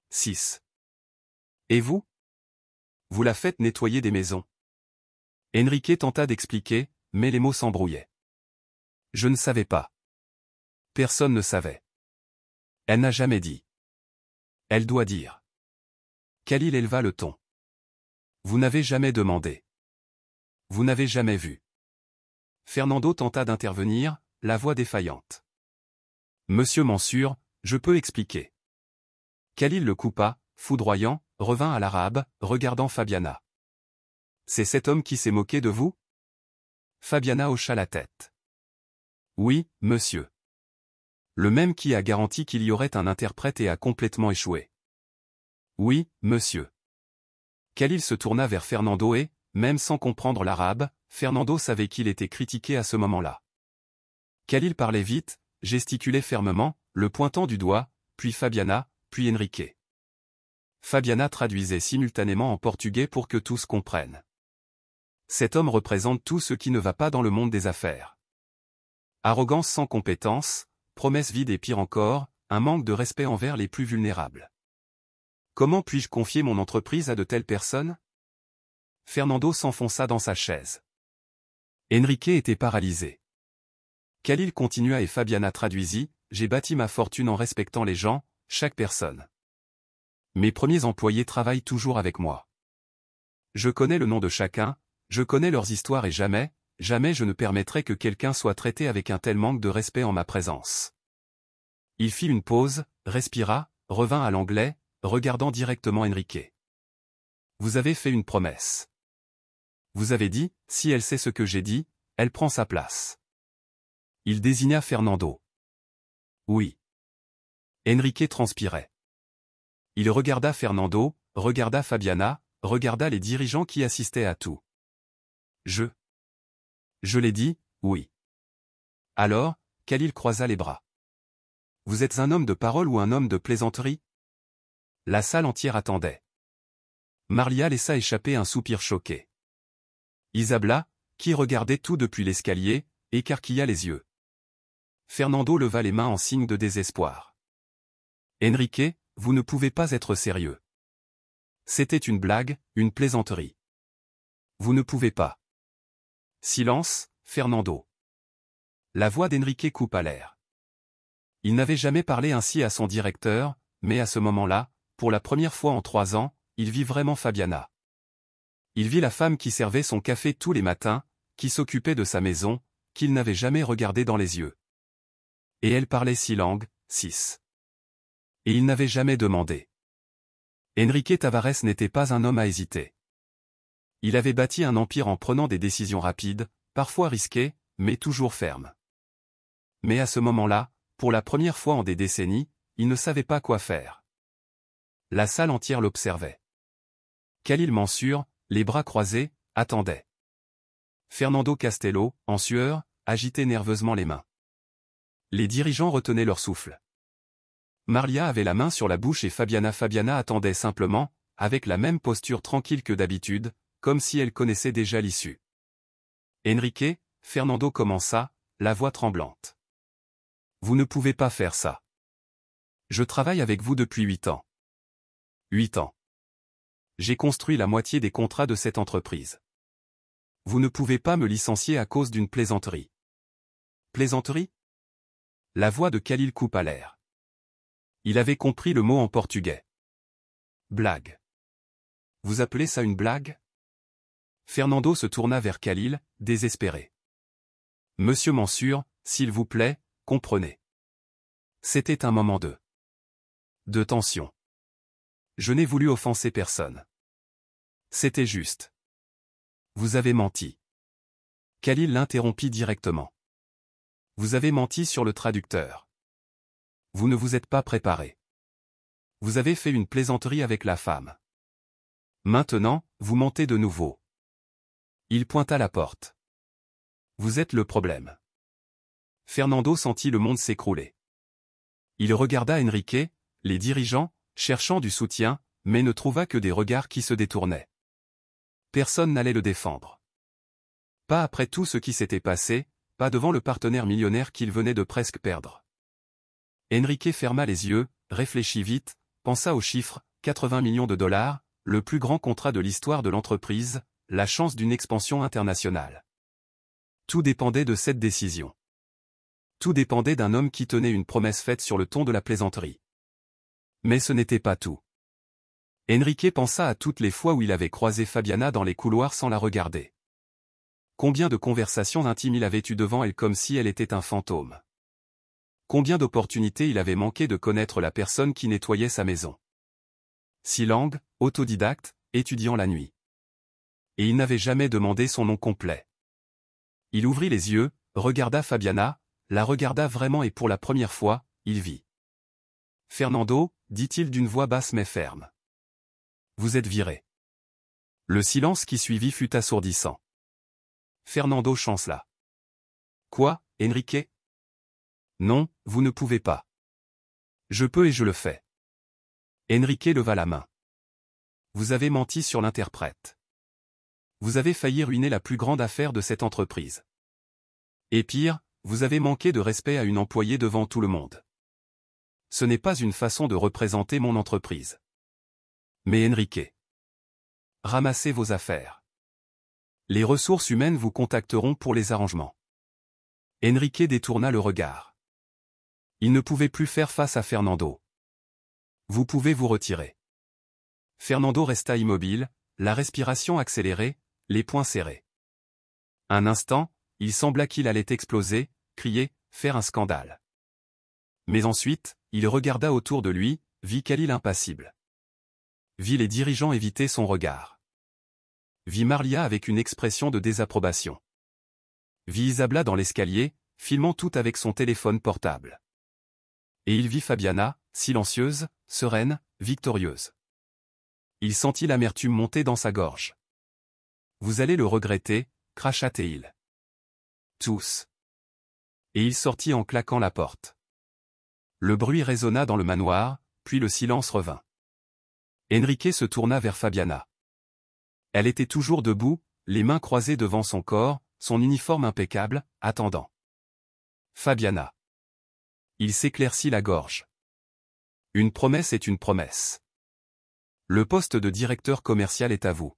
6. Et vous? Vous la faites nettoyer des maisons. Enrique tenta d'expliquer, mais les mots s'embrouillaient. Je ne savais pas. Personne ne savait. Elle n'a jamais dit. Elle doit dire. Khalil éleva le ton. Vous n'avez jamais demandé. Vous n'avez jamais vu. Fernando tenta d'intervenir, la voix défaillante. Monsieur Mansur, je peux expliquer. Khalil le coupa, foudroyant, revint à l'arabe, regardant Fabiana. C'est cet homme qui s'est moqué de vous? Fabiana hocha la tête. Oui, monsieur. Le même qui a garanti qu'il y aurait un interprète et a complètement échoué. Oui, monsieur. Khalil se tourna vers Fernando et, même sans comprendre l'arabe, Fernando savait qu'il était critiqué à ce moment-là. Khalil parlait vite, gesticulait fermement, le pointant du doigt, puis Fabiana, puis Enrique. Fabiana traduisait simultanément en portugais pour que tous comprennent. Cet homme représente tout ce qui ne va pas dans le monde des affaires. Arrogance sans compétence, promesses vides et pire encore, un manque de respect envers les plus vulnérables. Comment puis-je confier mon entreprise à de telles personnes? Fernando s'enfonça dans sa chaise. Enrique était paralysé. Khalil continua et Fabiana traduisit, j'ai bâti ma fortune en respectant les gens, chaque personne. Mes premiers employés travaillent toujours avec moi. Je connais le nom de chacun, je connais leurs histoires et jamais, jamais je ne permettrai que quelqu'un soit traité avec un tel manque de respect en ma présence. Il fit une pause, respira, revint à l'anglais, regardant directement Enrique. Vous avez fait une promesse. Vous avez dit, si elle sait ce que j'ai dit, elle prend sa place. Il désigna Fernando. Oui. Enrique transpirait. Il regarda Fernando, regarda Fabiana, regarda les dirigeants qui assistaient à tout. Je l'ai dit, oui. Alors, Khalil croisa les bras. Vous êtes un homme de parole ou un homme de plaisanterie? La salle entière attendait. Marlia laissa échapper un soupir choqué. Isabella, qui regardait tout depuis l'escalier, écarquilla les yeux. Fernando leva les mains en signe de désespoir. Enrique, vous ne pouvez pas être sérieux. C'était une blague, une plaisanterie. Vous ne pouvez pas. Silence, Fernando. La voix d'Enrique coupa l'air. Il n'avait jamais parlé ainsi à son directeur, mais à ce moment-là, pour la première fois en 3 ans, il vit vraiment Fabiana. Il vit la femme qui servait son café tous les matins, qui s'occupait de sa maison, qu'il n'avait jamais regardée dans les yeux. Et elle parlait 6 langues, 6. Et il n'avait jamais demandé. Enrique Tavares n'était pas un homme à hésiter. Il avait bâti un empire en prenant des décisions rapides, parfois risquées, mais toujours fermes. Mais à ce moment-là, pour la première fois en des décennies, il ne savait pas quoi faire. La salle entière l'observait. Khalil Mansur, les bras croisés, attendait. Fernando Castello, en sueur, agitait nerveusement les mains. Les dirigeants retenaient leur souffle. Marlia avait la main sur la bouche et Fabiana attendait simplement, avec la même posture tranquille que d'habitude, comme si elle connaissait déjà l'issue. Enrique, Fernando commença, la voix tremblante. Vous ne pouvez pas faire ça. Je travaille avec vous depuis 8 ans. 8 ans. J'ai construit la moitié des contrats de cette entreprise. Vous ne pouvez pas me licencier à cause d'une plaisanterie. Plaisanterie? La voix de Khalil coupa l'air. Il avait compris le mot en portugais. Blague. Vous appelez ça une blague? Fernando se tourna vers Khalil, désespéré. Monsieur Mansur, s'il vous plaît, comprenez. C'était un moment de tension. Je n'ai voulu offenser personne. C'était juste. Vous avez menti. Khalil l'interrompit directement. Vous avez menti sur le traducteur. Vous ne vous êtes pas préparé. Vous avez fait une plaisanterie avec la femme. Maintenant, vous mentez de nouveau. Il pointa la porte. Vous êtes le problème. Fernando sentit le monde s'écrouler. Il regarda Enrique, les dirigeants, cherchant du soutien, mais ne trouva que des regards qui se détournaient. Personne n'allait le défendre. Pas après tout ce qui s'était passé, pas devant le partenaire millionnaire qu'il venait de presque perdre. Enrique ferma les yeux, réfléchit vite, pensa au chiffre, 80 millions de dollars, le plus grand contrat de l'histoire de l'entreprise, la chance d'une expansion internationale. Tout dépendait de cette décision. Tout dépendait d'un homme qui tenait une promesse faite sur le ton de la plaisanterie. Mais ce n'était pas tout. Enrique pensa à toutes les fois où il avait croisé Fabiana dans les couloirs sans la regarder. Combien de conversations intimes il avait eues devant elle comme si elle était un fantôme. Combien d'opportunités il avait manqué de connaître la personne qui nettoyait sa maison. Si langue, autodidacte, étudiant la nuit. Et il n'avait jamais demandé son nom complet. Il ouvrit les yeux, regarda Fabiana, la regarda vraiment et pour la première fois, il vit. « Fernando » dit-il d'une voix basse mais ferme. « Vous êtes viré. » Le silence qui suivit fut assourdissant. Fernando chancela. « Quoi, Enrique ? » ? « Non, vous ne pouvez pas. »« Je peux et je le fais. » Enrique leva la main. « Vous avez menti sur l'interprète. Vous avez failli ruiner la plus grande affaire de cette entreprise. Et pire, vous avez manqué de respect à une employée devant tout le monde. Ce n'est pas une façon de représenter mon entreprise. Mais Enrique, ramassez vos affaires. Les ressources humaines vous contacteront pour les arrangements. » Enrique détourna le regard. Il ne pouvait plus faire face à Fernando. « Vous pouvez vous retirer. » Fernando resta immobile, la respiration accélérée, les poings serrés. Un instant, il sembla qu'il allait exploser, crier, faire un scandale. Mais ensuite, il regarda autour de lui, vit Khalil impassible. Vit les dirigeants éviter son regard. Vit Marlia avec une expression de désapprobation. Vit Isabella dans l'escalier, filmant tout avec son téléphone portable. Et il vit Fabiana, silencieuse, sereine, victorieuse. Il sentit l'amertume monter dans sa gorge. « Vous allez le regretter » cracha-t-il. Tous. Et il sortit en claquant la porte. Le bruit résonna dans le manoir, puis le silence revint. Enrique se tourna vers Fabiana. Elle était toujours debout, les mains croisées devant son corps, son uniforme impeccable, attendant. Fabiana. Il s'éclaircit la gorge. Une promesse est une promesse. Le poste de directeur commercial est à vous.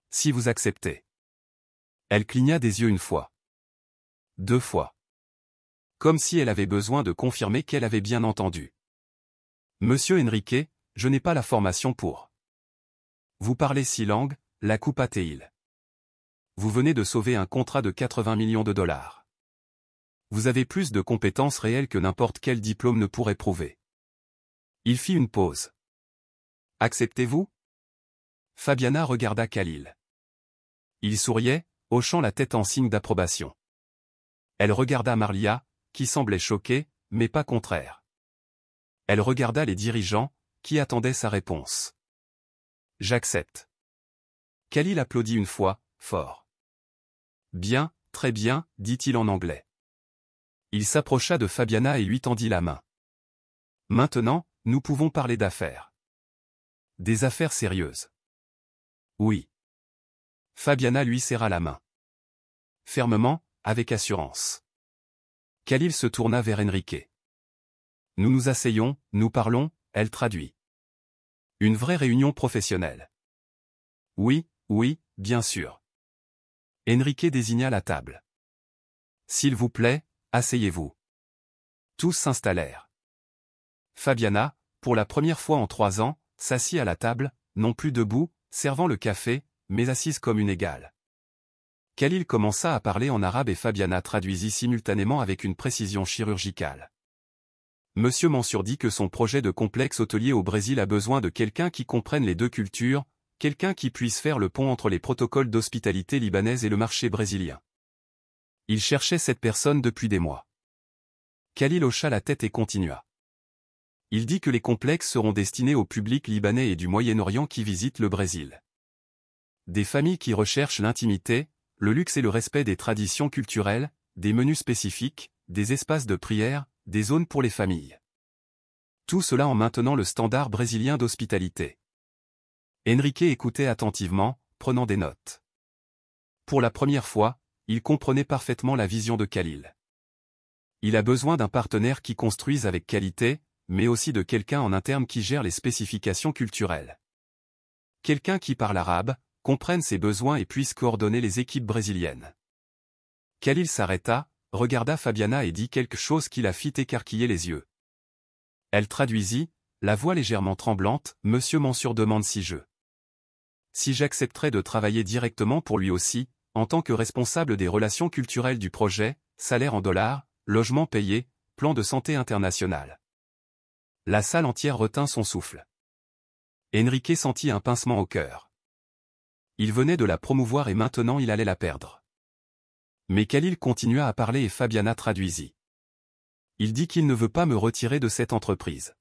Si vous acceptez. Elle cligna des yeux une fois. 2 fois. Comme si elle avait besoin de confirmer qu'elle avait bien entendu. Monsieur Enrique, je n'ai pas la formation pour. Vous parlez 6 langues, la coupa-t-il. Vous venez de sauver un contrat de 80 millions de dollars. Vous avez plus de compétences réelles que n'importe quel diplôme ne pourrait prouver. Il fit une pause. Acceptez-vous ? Fabiana regarda Khalil. Il souriait, hochant la tête en signe d'approbation. Elle regarda Marlia, qui semblait choquée, mais pas contraire. Elle regarda les dirigeants, qui attendaient sa réponse. J'accepte. Khalil applaudit une fois, fort. Bien, très bien, dit-il en anglais. Il s'approcha de Fabiana et lui tendit la main. Maintenant, nous pouvons parler d'affaires. Des affaires sérieuses. Oui. Fabiana lui serra la main. Fermement, avec assurance. Khalil se tourna vers Enrique. Nous nous asseyons, nous parlons, elle traduit. Une vraie réunion professionnelle. Oui, oui, bien sûr. Enrique désigna la table. S'il vous plaît, asseyez-vous. Tous s'installèrent. Fabiana, pour la première fois en 3 ans, s'assit à la table, non plus debout, servant le café, mais assise comme une égale. Khalil commença à parler en arabe et Fabiana traduisit simultanément avec une précision chirurgicale. Monsieur Mansour dit que son projet de complexe hôtelier au Brésil a besoin de quelqu'un qui comprenne les 2 cultures, quelqu'un qui puisse faire le pont entre les protocoles d'hospitalité libanaise et le marché brésilien. Il cherchait cette personne depuis des mois. Khalil hocha la tête et continua. Il dit que les complexes seront destinés au public libanais et du Moyen-Orient qui visitent le Brésil. Des familles qui recherchent l'intimité, le luxe et le respect des traditions culturelles, des menus spécifiques, des espaces de prière, des zones pour les familles. Tout cela en maintenant le standard brésilien d'hospitalité. Enrique écoutait attentivement, prenant des notes. Pour la première fois, il comprenait parfaitement la vision de Khalil. Il a besoin d'un partenaire qui construise avec qualité, mais aussi de quelqu'un en interne qui gère les spécifications culturelles. Quelqu'un qui parle arabe, comprenne ses besoins et puisse coordonner les équipes brésiliennes. Khalil s'arrêta, regarda Fabiana et dit quelque chose qui la fit écarquiller les yeux. Elle traduisit, la voix légèrement tremblante, « Monsieur Mansour demande si j'accepterais de travailler directement pour lui aussi, en tant que responsable des relations culturelles du projet, salaire en dollars, logement payé, plan de santé international. » La salle entière retint son souffle. Enrique sentit un pincement au cœur. Il venait de la promouvoir et maintenant il allait la perdre. Mais Khalil continua à parler et Fabiana traduisit. Il dit qu'il ne veut pas me retirer de cette entreprise.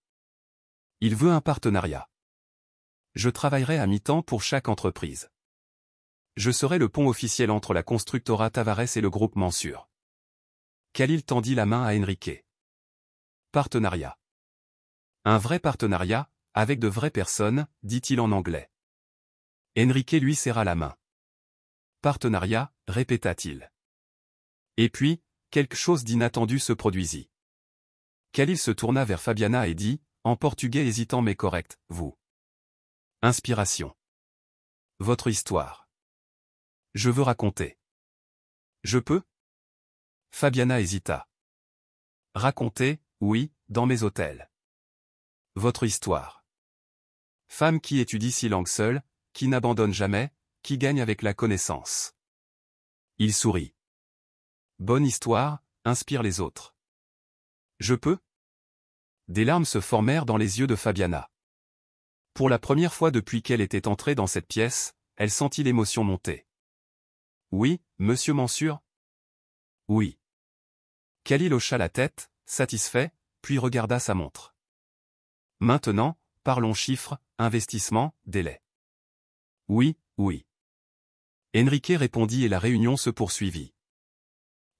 Il veut un partenariat. Je travaillerai à mi-temps pour chaque entreprise. Je serai le pont officiel entre la Constructora Tavares et le groupe Mansour. Khalil tendit la main à Enrique. Partenariat. Un vrai partenariat, avec de vraies personnes, dit-il en anglais. Enrique lui serra la main. Partenariat, répéta-t-il. Et puis, quelque chose d'inattendu se produisit. Khalil se tourna vers Fabiana et dit, en portugais hésitant mais correct, vous. Inspiration. Votre histoire. Je veux raconter. Je peux? Fabiana hésita. Raconter, oui, dans mes hôtels. Votre histoire. Femme qui étudie 6 langues seule, qui n'abandonne jamais, qui gagne avec la connaissance. Il sourit. Bonne histoire, inspire les autres. Je peux? Des larmes se formèrent dans les yeux de Fabiana. Pour la première fois depuis qu'elle était entrée dans cette pièce, elle sentit l'émotion monter. Oui, monsieur Mansour? Oui. Khalil hocha la tête, satisfait, puis regarda sa montre. Maintenant, parlons chiffres, investissement, délai. Oui, oui. Enrique répondit et la réunion se poursuivit.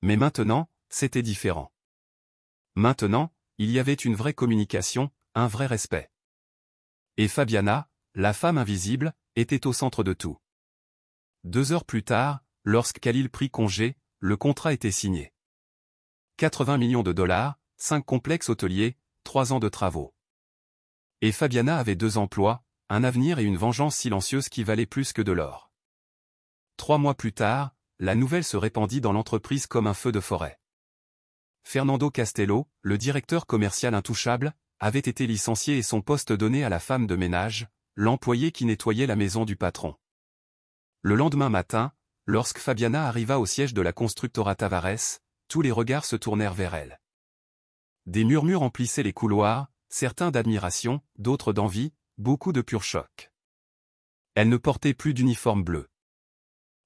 Mais maintenant, c'était différent. Maintenant, il y avait une vraie communication, un vrai respect. Et Fabiana, la femme invisible, était au centre de tout. 2 heures plus tard, lorsque Khalil prit congé, le contrat était signé. 80 millions de dollars, 5 complexes hôteliers, 3 ans de travaux. Et Fabiana avait 2 emplois, un avenir et une vengeance silencieuse qui valait plus que de l'or. 3 mois plus tard, la nouvelle se répandit dans l'entreprise comme un feu de forêt. Fernando Castello, le directeur commercial intouchable, avait été licencié et son poste donné à la femme de ménage, l'employé qui nettoyait la maison du patron. Le lendemain matin, lorsque Fabiana arriva au siège de la Constructora Tavares, tous les regards se tournèrent vers elle. Des murmures emplissaient les couloirs, certains d'admiration, d'autres d'envie, beaucoup de pur choc. Elle ne portait plus d'uniforme bleu.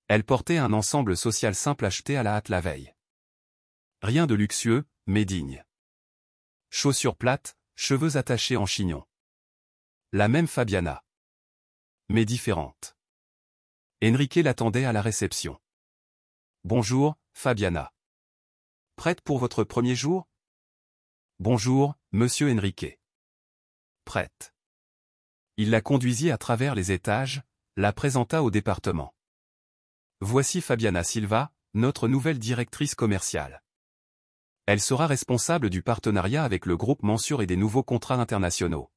Elle portait un ensemble social simple acheté à la hâte la veille. Rien de luxueux, mais digne. Chaussures plates, cheveux attachés en chignon. La même Fabiana. Mais différente. Enrique l'attendait à la réception. Bonjour, Fabiana. Prête pour votre premier jour? Bonjour, monsieur Enrique. Prête. Il la conduisit à travers les étages, la présenta au département. Voici Fabiana Silva, notre nouvelle directrice commerciale. Elle sera responsable du partenariat avec le groupe Mansour et des nouveaux contrats internationaux.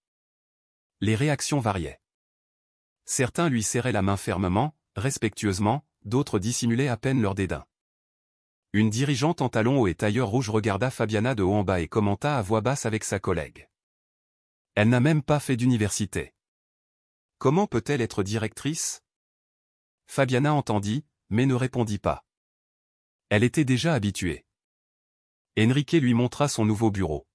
Les réactions variaient. Certains lui serraient la main fermement, respectueusement, d'autres dissimulaient à peine leur dédain. Une dirigeante en talons hauts et tailleur rouge regarda Fabiana de haut en bas et commenta à voix basse avec sa collègue. Elle n'a même pas fait d'université. Comment peut-elle être directrice? Fabiana entendit, mais ne répondit pas. Elle était déjà habituée. Enrique lui montra son nouveau bureau.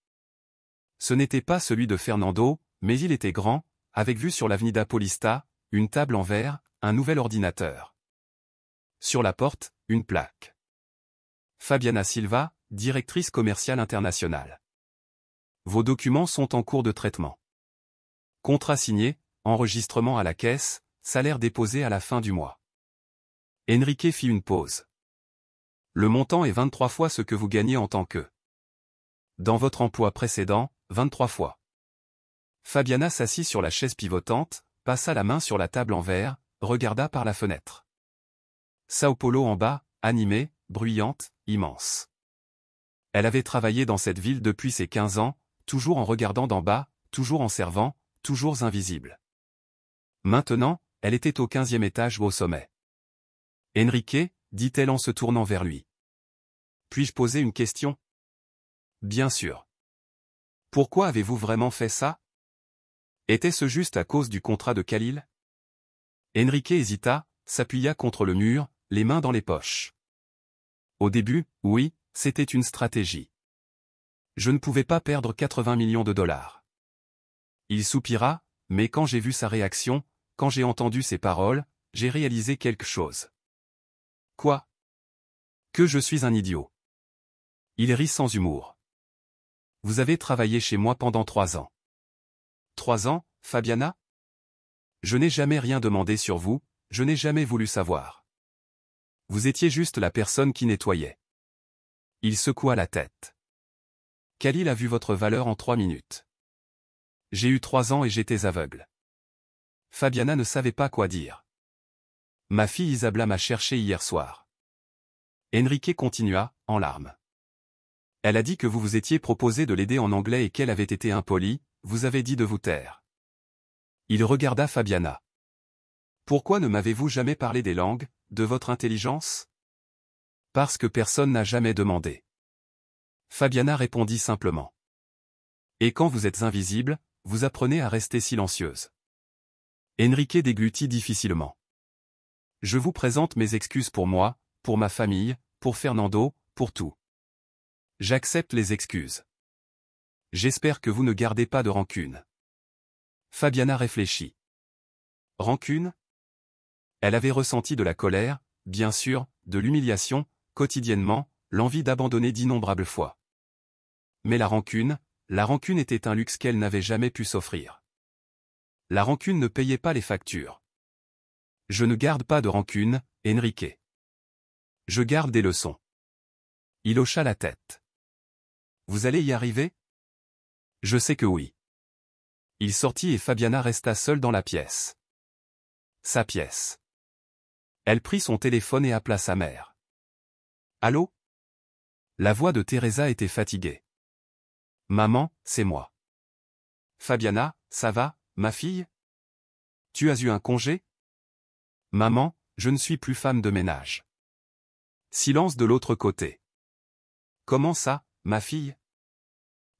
Ce n'était pas celui de Fernando, mais il était grand, avec vue sur l'Avenida Paulista, une table en verre, un nouvel ordinateur. Sur la porte, une plaque. Fabiana Silva, directrice commerciale internationale. Vos documents sont en cours de traitement. Contrat signé, enregistrement à la caisse, salaire déposé à la fin du mois. Enrique fit une pause. Le montant est 23 fois ce que vous gagnez en tant que. Dans votre emploi précédent, 23 fois. Fabiana s'assit sur la chaise pivotante, passa la main sur la table en verre, regarda par la fenêtre. Sao Paulo en bas, animée, bruyante, immense. Elle avait travaillé dans cette ville depuis ses 15 ans, toujours en regardant d'en bas, toujours en servant, toujours invisible. Maintenant, elle était au 15e étage au sommet. « Enrique » dit-elle en se tournant vers lui. « Puis-je poser une question ?»« Bien sûr. »« Pourquoi avez-vous vraiment fait ça ? Était-ce juste à cause du contrat de Khalil ?» Enrique hésita, s'appuya contre le mur, les mains dans les poches. Au début, oui, c'était une stratégie. Je ne pouvais pas perdre 80 millions de dollars. Il soupira, mais quand j'ai vu sa réaction, quand j'ai entendu ses paroles, j'ai réalisé quelque chose. Quoi ? Que je suis un idiot. Il rit sans humour. Vous avez travaillé chez moi pendant 3 ans. 3 ans, Fabiana ? Je n'ai jamais rien demandé sur vous, je n'ai jamais voulu savoir. Vous étiez juste la personne qui nettoyait. Il secoua la tête. Khalil a vu votre valeur en 3 minutes. J'ai eu 3 ans et j'étais aveugle. Fabiana ne savait pas quoi dire. Ma fille Isabella m'a cherché hier soir. Enrique continua, en larmes. Elle a dit que vous vous étiez proposé de l'aider en anglais et qu'elle avait été impolie, vous avez dit de vous taire. Il regarda Fabiana. Pourquoi ne m'avez-vous jamais parlé des langues, de votre intelligence ? Parce que personne n'a jamais demandé. Fabiana répondit simplement. Et quand vous êtes invisible, vous apprenez à rester silencieuse. Enrique déglutit difficilement. Je vous présente mes excuses pour moi, pour ma famille, pour Fernando, pour tout. J'accepte les excuses. J'espère que vous ne gardez pas de rancune. Fabiana réfléchit. Rancune ? Elle avait ressenti de la colère, bien sûr, de l'humiliation, quotidiennement, l'envie d'abandonner d'innombrables fois. Mais la rancune était un luxe qu'elle n'avait jamais pu s'offrir. La rancune ne payait pas les factures. Je ne garde pas de rancune, Enrique. Je garde des leçons. Il hocha la tête. Vous allez y arriver ? Je sais que oui. Il sortit et Fabiana resta seule dans la pièce. Sa pièce. Elle prit son téléphone et appela sa mère. Allô ? La voix de Teresa était fatiguée. Maman, c'est moi. Fabiana, ça va, ma fille ? Tu as eu un congé ? Maman, je ne suis plus femme de ménage. Silence de l'autre côté. Comment ça, ma fille ?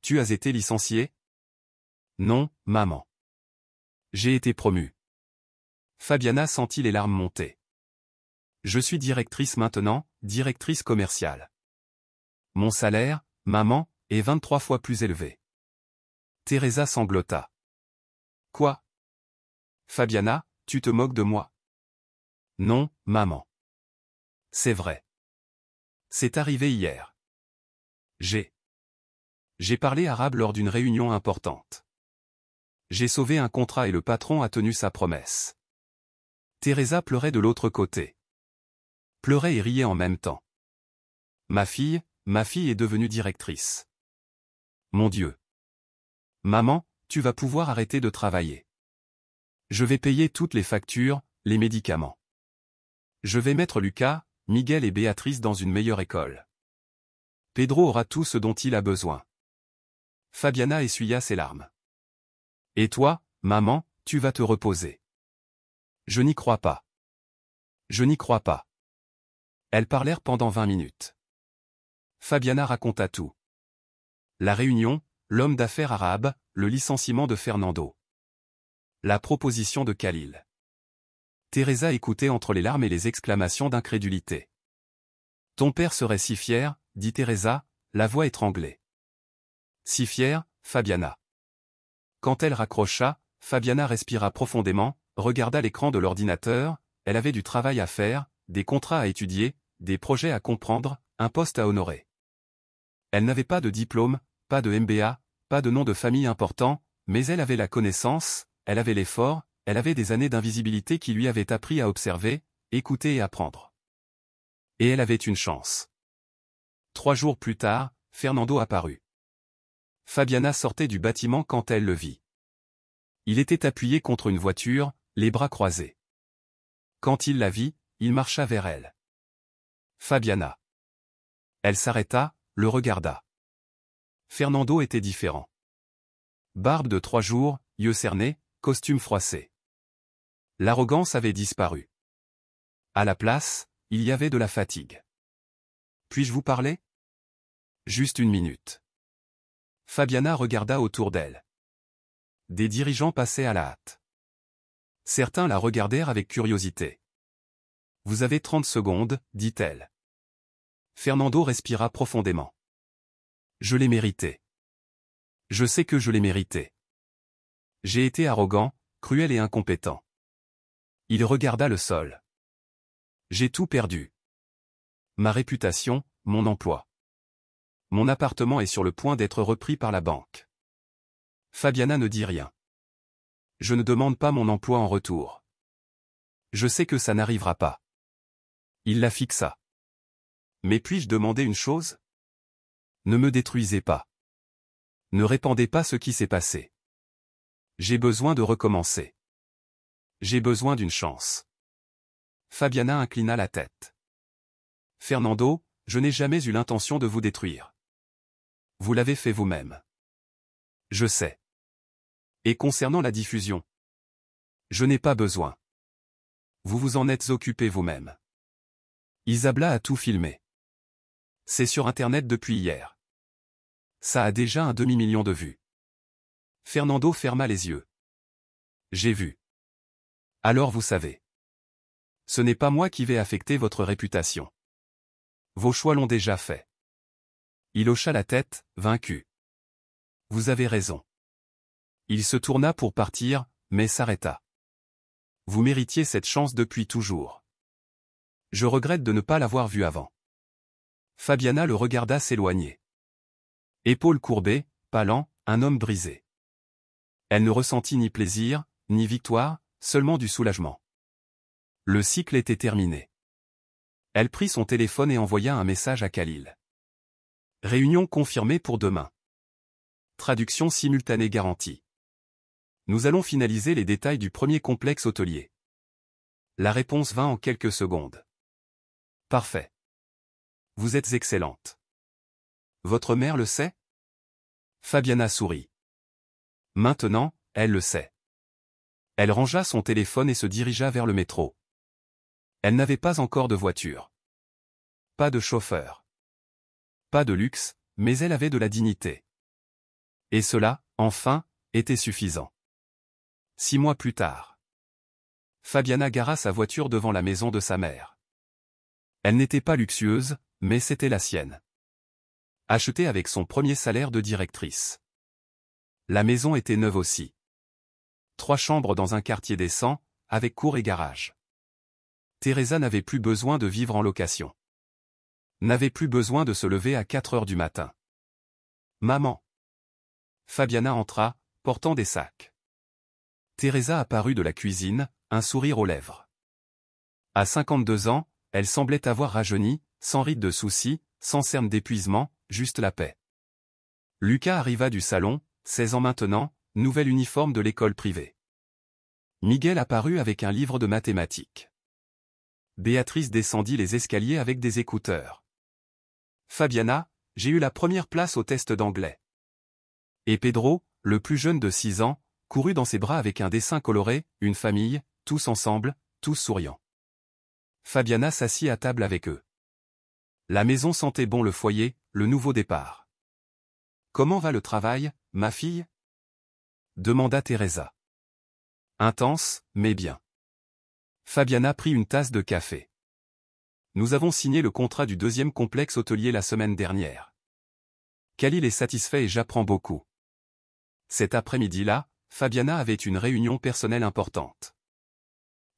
Tu as été licenciée ? Non, maman. J'ai été promue. Fabiana sentit les larmes monter. Je suis directrice maintenant, directrice commerciale. Mon salaire, maman, est 23 fois plus élevé. Teresa sanglota. Quoi ? Fabiana, tu te moques de moi ? Non, maman. C'est vrai. C'est arrivé hier. J'ai parlé arabe lors d'une réunion importante. J'ai sauvé un contrat et le patron a tenu sa promesse. Teresa pleurait de l'autre côté. Pleurait et riait en même temps. Ma fille est devenue directrice. Mon Dieu. Maman, tu vas pouvoir arrêter de travailler. Je vais payer toutes les factures, les médicaments. Je vais mettre Lucas, Miguel et Béatrice dans une meilleure école. Pedro aura tout ce dont il a besoin. Fabiana essuya ses larmes. Et toi, maman, tu vas te reposer. Je n'y crois pas. Je n'y crois pas. Elles parlèrent pendant 20 minutes. Fabiana raconta tout. La réunion, l'homme d'affaires arabe, le licenciement de Fernando. La proposition de Khalil. Teresa écoutait entre les larmes et les exclamations d'incrédulité. Ton père serait si fier, dit Teresa, la voix étranglée. Si fier, Fabiana. Quand elle raccrocha, Fabiana respira profondément, regarda l'écran de l'ordinateur, elle avait du travail à faire, des contrats à étudier, des projets à comprendre, un poste à honorer. Elle n'avait pas de diplôme, pas de MBA, pas de nom de famille important, mais elle avait la connaissance, elle avait l'effort, elle avait des années d'invisibilité qui lui avaient appris à observer, écouter et apprendre. Et elle avait une chance. 3 jours plus tard, Fernando apparut. Fabiana sortait du bâtiment quand elle le vit. Il était appuyé contre une voiture, les bras croisés. Quand il la vit, il marcha vers elle. Fabiana. Elle s'arrêta, le regarda. Fernando était différent. Barbe de 3 jours, yeux cernés, costume froissé. L'arrogance avait disparu. À la place, il y avait de la fatigue. Puis-je vous parler? Juste une minute. Fabiana regarda autour d'elle. Des dirigeants passaient à la hâte. Certains la regardèrent avec curiosité. Vous avez 30 secondes, dit-elle. Fernando respira profondément. Je l'ai mérité. Je sais que je l'ai mérité. J'ai été arrogant, cruel et incompétent. Il regarda le sol. J'ai tout perdu. Ma réputation, mon emploi. Mon appartement est sur le point d'être repris par la banque. Fabiana ne dit rien. Je ne demande pas mon emploi en retour. Je sais que ça n'arrivera pas. Il la fixa. Mais puis-je demander une chose? Ne me détruisez pas. Ne répandez pas ce qui s'est passé. J'ai besoin de recommencer. J'ai besoin d'une chance. Fabiana inclina la tête. Fernando, je n'ai jamais eu l'intention de vous détruire. Vous l'avez fait vous-même. Je sais. Et concernant la diffusion, je n'ai pas besoin. Vous vous en êtes occupé vous-même. Isabella a tout filmé. C'est sur Internet depuis hier. Ça a déjà un demi-million de vues. Fernando ferma les yeux. J'ai vu. Alors vous savez. Ce n'est pas moi qui vais affecter votre réputation. Vos choix l'ont déjà fait. Il hocha la tête, vaincu. Vous avez raison. Il se tourna pour partir, mais s'arrêta. Vous méritiez cette chance depuis toujours. Je regrette de ne pas l'avoir vu avant. Fabiana le regarda s'éloigner. Épaules courbées, pâlant, un homme brisé. Elle ne ressentit ni plaisir, ni victoire, seulement du soulagement. Le cycle était terminé. Elle prit son téléphone et envoya un message à Khalil. Réunion confirmée pour demain. Traduction simultanée garantie. Nous allons finaliser les détails du premier complexe hôtelier. La réponse vint en quelques secondes. Parfait. Vous êtes excellente. Votre mère le sait? Fabiana sourit. Maintenant, elle le sait. Elle rangea son téléphone et se dirigea vers le métro. Elle n'avait pas encore de voiture. Pas de chauffeur. Pas de luxe, mais elle avait de la dignité. Et cela, enfin, était suffisant. 6 mois plus tard. Fabiana gara sa voiture devant la maison de sa mère. Elle n'était pas luxueuse, mais c'était la sienne. Achetée avec son premier salaire de directrice. La maison était neuve aussi. 3 chambres dans un quartier décent, avec cour et garage. Teresa n'avait plus besoin de vivre en location. N'avait plus besoin de se lever à 4 heures du matin. Maman. Fabiana entra, portant des sacs. Teresa apparut de la cuisine, un sourire aux lèvres. À 52 ans, elle semblait avoir rajeuni, sans rides de soucis, sans cernes d'épuisement, juste la paix. Lucas arriva du salon, 16 ans maintenant, nouvel uniforme de l'école privée. Miguel apparut avec un livre de mathématiques. Béatrice descendit les escaliers avec des écouteurs. Fabiana, j'ai eu la première place au test d'anglais. Et Pedro, le plus jeune de 6 ans, courut dans ses bras avec un dessin coloré, une famille, tous ensemble, tous souriants. Fabiana s'assit à table avec eux. La maison sentait bon le foyer, le nouveau départ. Comment va le travail, ma fille? Demanda Teresa. Intense, mais bien. Fabiana prit une tasse de café. Nous avons signé le contrat du 2e complexe hôtelier la semaine dernière. Khalil est satisfait et j'apprends beaucoup. Cet après-midi-là, Fabiana avait une réunion personnelle importante.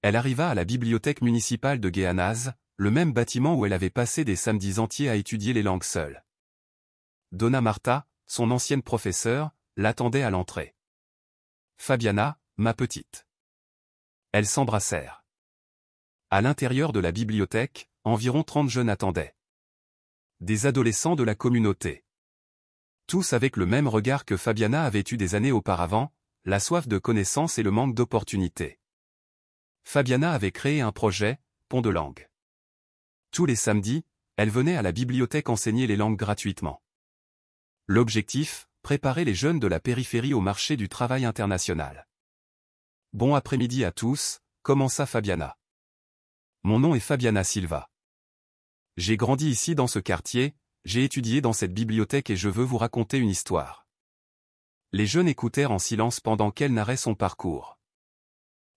Elle arriva à la bibliothèque municipale de Gehanaz, le même bâtiment où elle avait passé des samedis entiers à étudier les langues seule. Donna Marta, son ancienne professeure, l'attendait à l'entrée. Fabiana, ma petite. Elles s'embrassèrent. À l'intérieur de la bibliothèque, environ 30 jeunes attendaient. Des adolescents de la communauté. Tous avec le même regard que Fabiana avait eu des années auparavant, la soif de connaissance et le manque d'opportunités. Fabiana avait créé un projet, Pont de langue. Tous les samedis, elle venait à la bibliothèque enseigner les langues gratuitement. L'objectif, préparer les jeunes de la périphérie au marché du travail international. Bon après-midi à tous, commença Fabiana. Mon nom est Fabiana Silva. J'ai grandi ici dans ce quartier, j'ai étudié dans cette bibliothèque et je veux vous raconter une histoire. Les jeunes écoutèrent en silence pendant qu'elle narrait son parcours.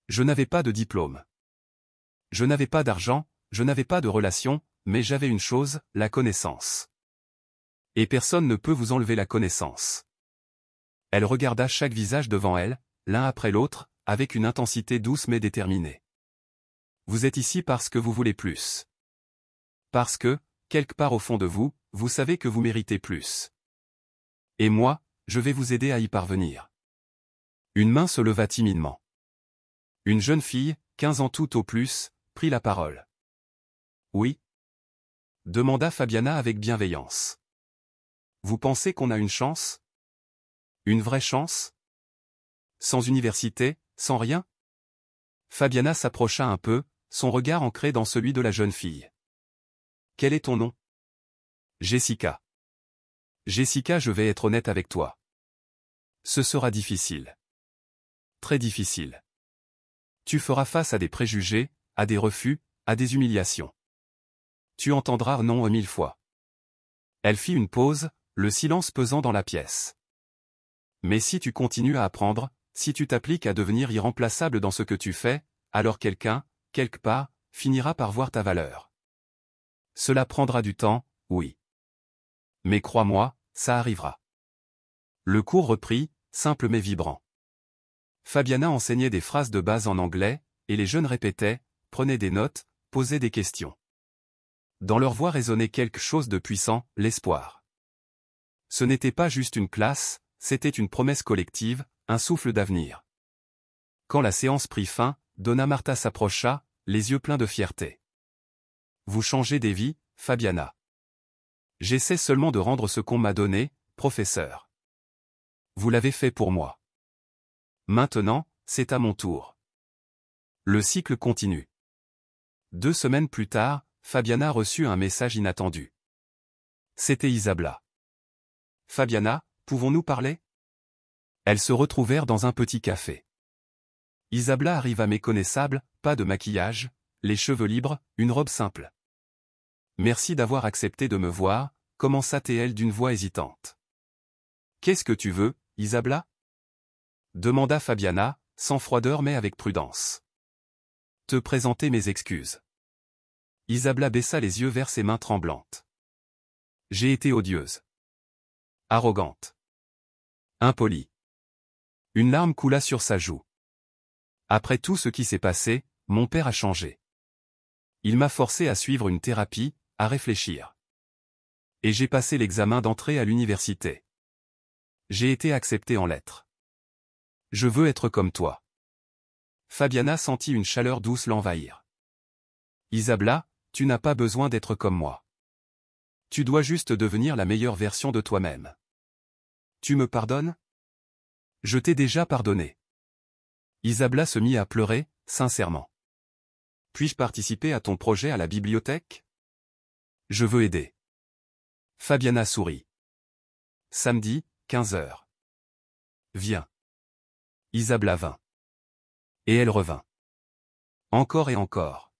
Je n'avais pas de diplôme. Je n'avais pas d'argent, je n'avais pas de relations, mais j'avais une chose, la connaissance. Et personne ne peut vous enlever la connaissance. Elle regarda chaque visage devant elle, l'un après l'autre, avec une intensité douce mais déterminée. Vous êtes ici parce que vous voulez plus. Parce que, quelque part au fond de vous, vous savez que vous méritez plus. Et moi, je vais vous aider à y parvenir. Une main se leva timidement. Une jeune fille, 15 ans tout au plus, prit la parole. Oui? Demanda Fabiana avec bienveillance. Vous pensez qu'on a une chance? Une vraie chance? Sans université, sans rien? Fabiana s'approcha un peu, son regard ancré dans celui de la jeune fille. Quel est ton nom? Jessica. Jessica, je vais être honnête avec toi. Ce sera difficile. Très difficile. Tu feras face à des préjugés, à des refus, à des humiliations. Tu entendras non 1000 fois. Elle fit une pause, le silence pesant dans la pièce. Mais si tu continues à apprendre, si tu t'appliques à devenir irremplaçable dans ce que tu fais, alors quelqu'un, quelque part, finira par voir ta valeur. Cela prendra du temps, oui. Mais crois-moi, ça arrivera. Le cours reprit, simple mais vibrant. Fabiana enseignait des phrases de base en anglais, et les jeunes répétaient, prenaient des notes, posaient des questions. Dans leur voix résonnait quelque chose de puissant, l'espoir. Ce n'était pas juste une classe, c'était une promesse collective, un souffle d'avenir. Quand la séance prit fin, Donna Marta s'approcha, les yeux pleins de fierté. Vous changez des vies, Fabiana. J'essaie seulement de rendre ce qu'on m'a donné, professeur. Vous l'avez fait pour moi. Maintenant, c'est à mon tour. Le cycle continue. 2 semaines plus tard, Fabiana reçut un message inattendu. C'était Isabla. Fabiana, pouvons-nous parler? Elles se retrouvèrent dans un petit café. Isabla arriva méconnaissable, pas de maquillage, les cheveux libres, une robe simple. Merci d'avoir accepté de me voir, commença-t-elle d'une voix hésitante. Qu'est-ce que tu veux, Isabla? Demanda Fabiana, sans froideur mais avec prudence. Te présenter mes excuses. Isabla baissa les yeux vers ses mains tremblantes. J'ai été odieuse. Arrogante. Impolie. Une larme coula sur sa joue. Après tout ce qui s'est passé, mon père a changé. Il m'a forcé à suivre une thérapie, à réfléchir. Et j'ai passé l'examen d'entrée à l'université. J'ai été accepté en lettres. Je veux être comme toi. Fabiana sentit une chaleur douce l'envahir. Isabla, tu n'as pas besoin d'être comme moi. Tu dois juste devenir la meilleure version de toi-même. Tu me pardonnes? Je t'ai déjà pardonné. Isabla se mit à pleurer, sincèrement. Puis-je participer à ton projet à la bibliothèque? Je veux aider. Fabiana sourit. Samedi, 15 heures. Viens. Isabla vint. Et elle revint. Encore et encore.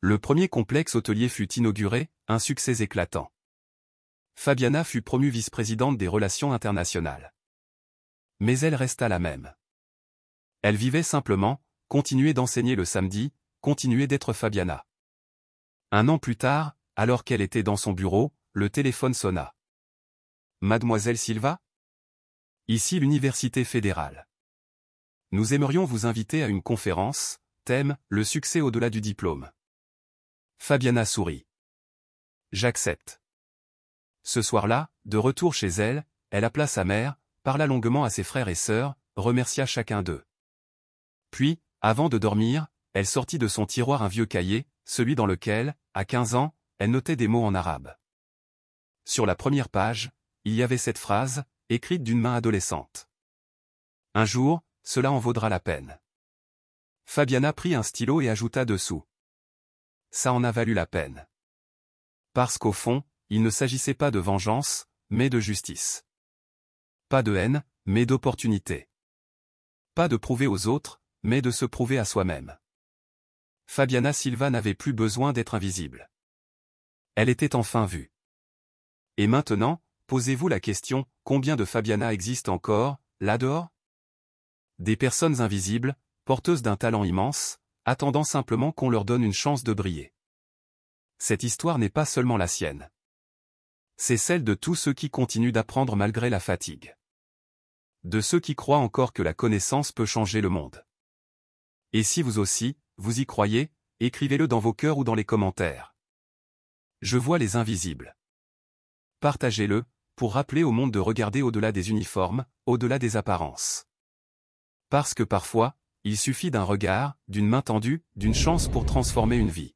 Le premier complexe hôtelier fut inauguré, un succès éclatant. Fabiana fut promue vice-présidente des relations internationales. Mais elle resta la même. Elle vivait simplement, continuait d'enseigner le samedi, continuait d'être Fabiana. 1 an plus tard, alors qu'elle était dans son bureau, le téléphone sonna. Mademoiselle Silva? Ici l'Université fédérale. Nous aimerions vous inviter à une conférence, thème, le succès au-delà du diplôme. Fabiana sourit. J'accepte. Ce soir-là, de retour chez elle, elle appela sa mère, parla longuement à ses frères et sœurs, remercia chacun d'eux. Puis, avant de dormir, elle sortit de son tiroir un vieux cahier, celui dans lequel, à 15 ans, elle notait des mots en arabe. Sur la première page, il y avait cette phrase, écrite d'une main adolescente. Un jour, cela en vaudra la peine. Fabiana prit un stylo et ajouta dessous. Ça en a valu la peine. Parce qu'au fond, il ne s'agissait pas de vengeance, mais de justice. Pas de haine, mais d'opportunité. Pas de prouver aux autres, mais de se prouver à soi-même. Fabiana Silva n'avait plus besoin d'être invisible. Elle était enfin vue. Et maintenant, posez-vous la question, combien de Fabiana existent encore, là dehors? Des personnes invisibles, porteuses d'un talent immense, attendant simplement qu'on leur donne une chance de briller. Cette histoire n'est pas seulement la sienne. C'est celle de tous ceux qui continuent d'apprendre malgré la fatigue. De ceux qui croient encore que la connaissance peut changer le monde. Et si vous aussi, vous y croyez, écrivez-le dans vos cœurs ou dans les commentaires. Je vois les invisibles. Partagez-le, pour rappeler au monde de regarder au-delà des uniformes, au-delà des apparences. Parce que parfois, il suffit d'un regard, d'une main tendue, d'une chance pour transformer une vie.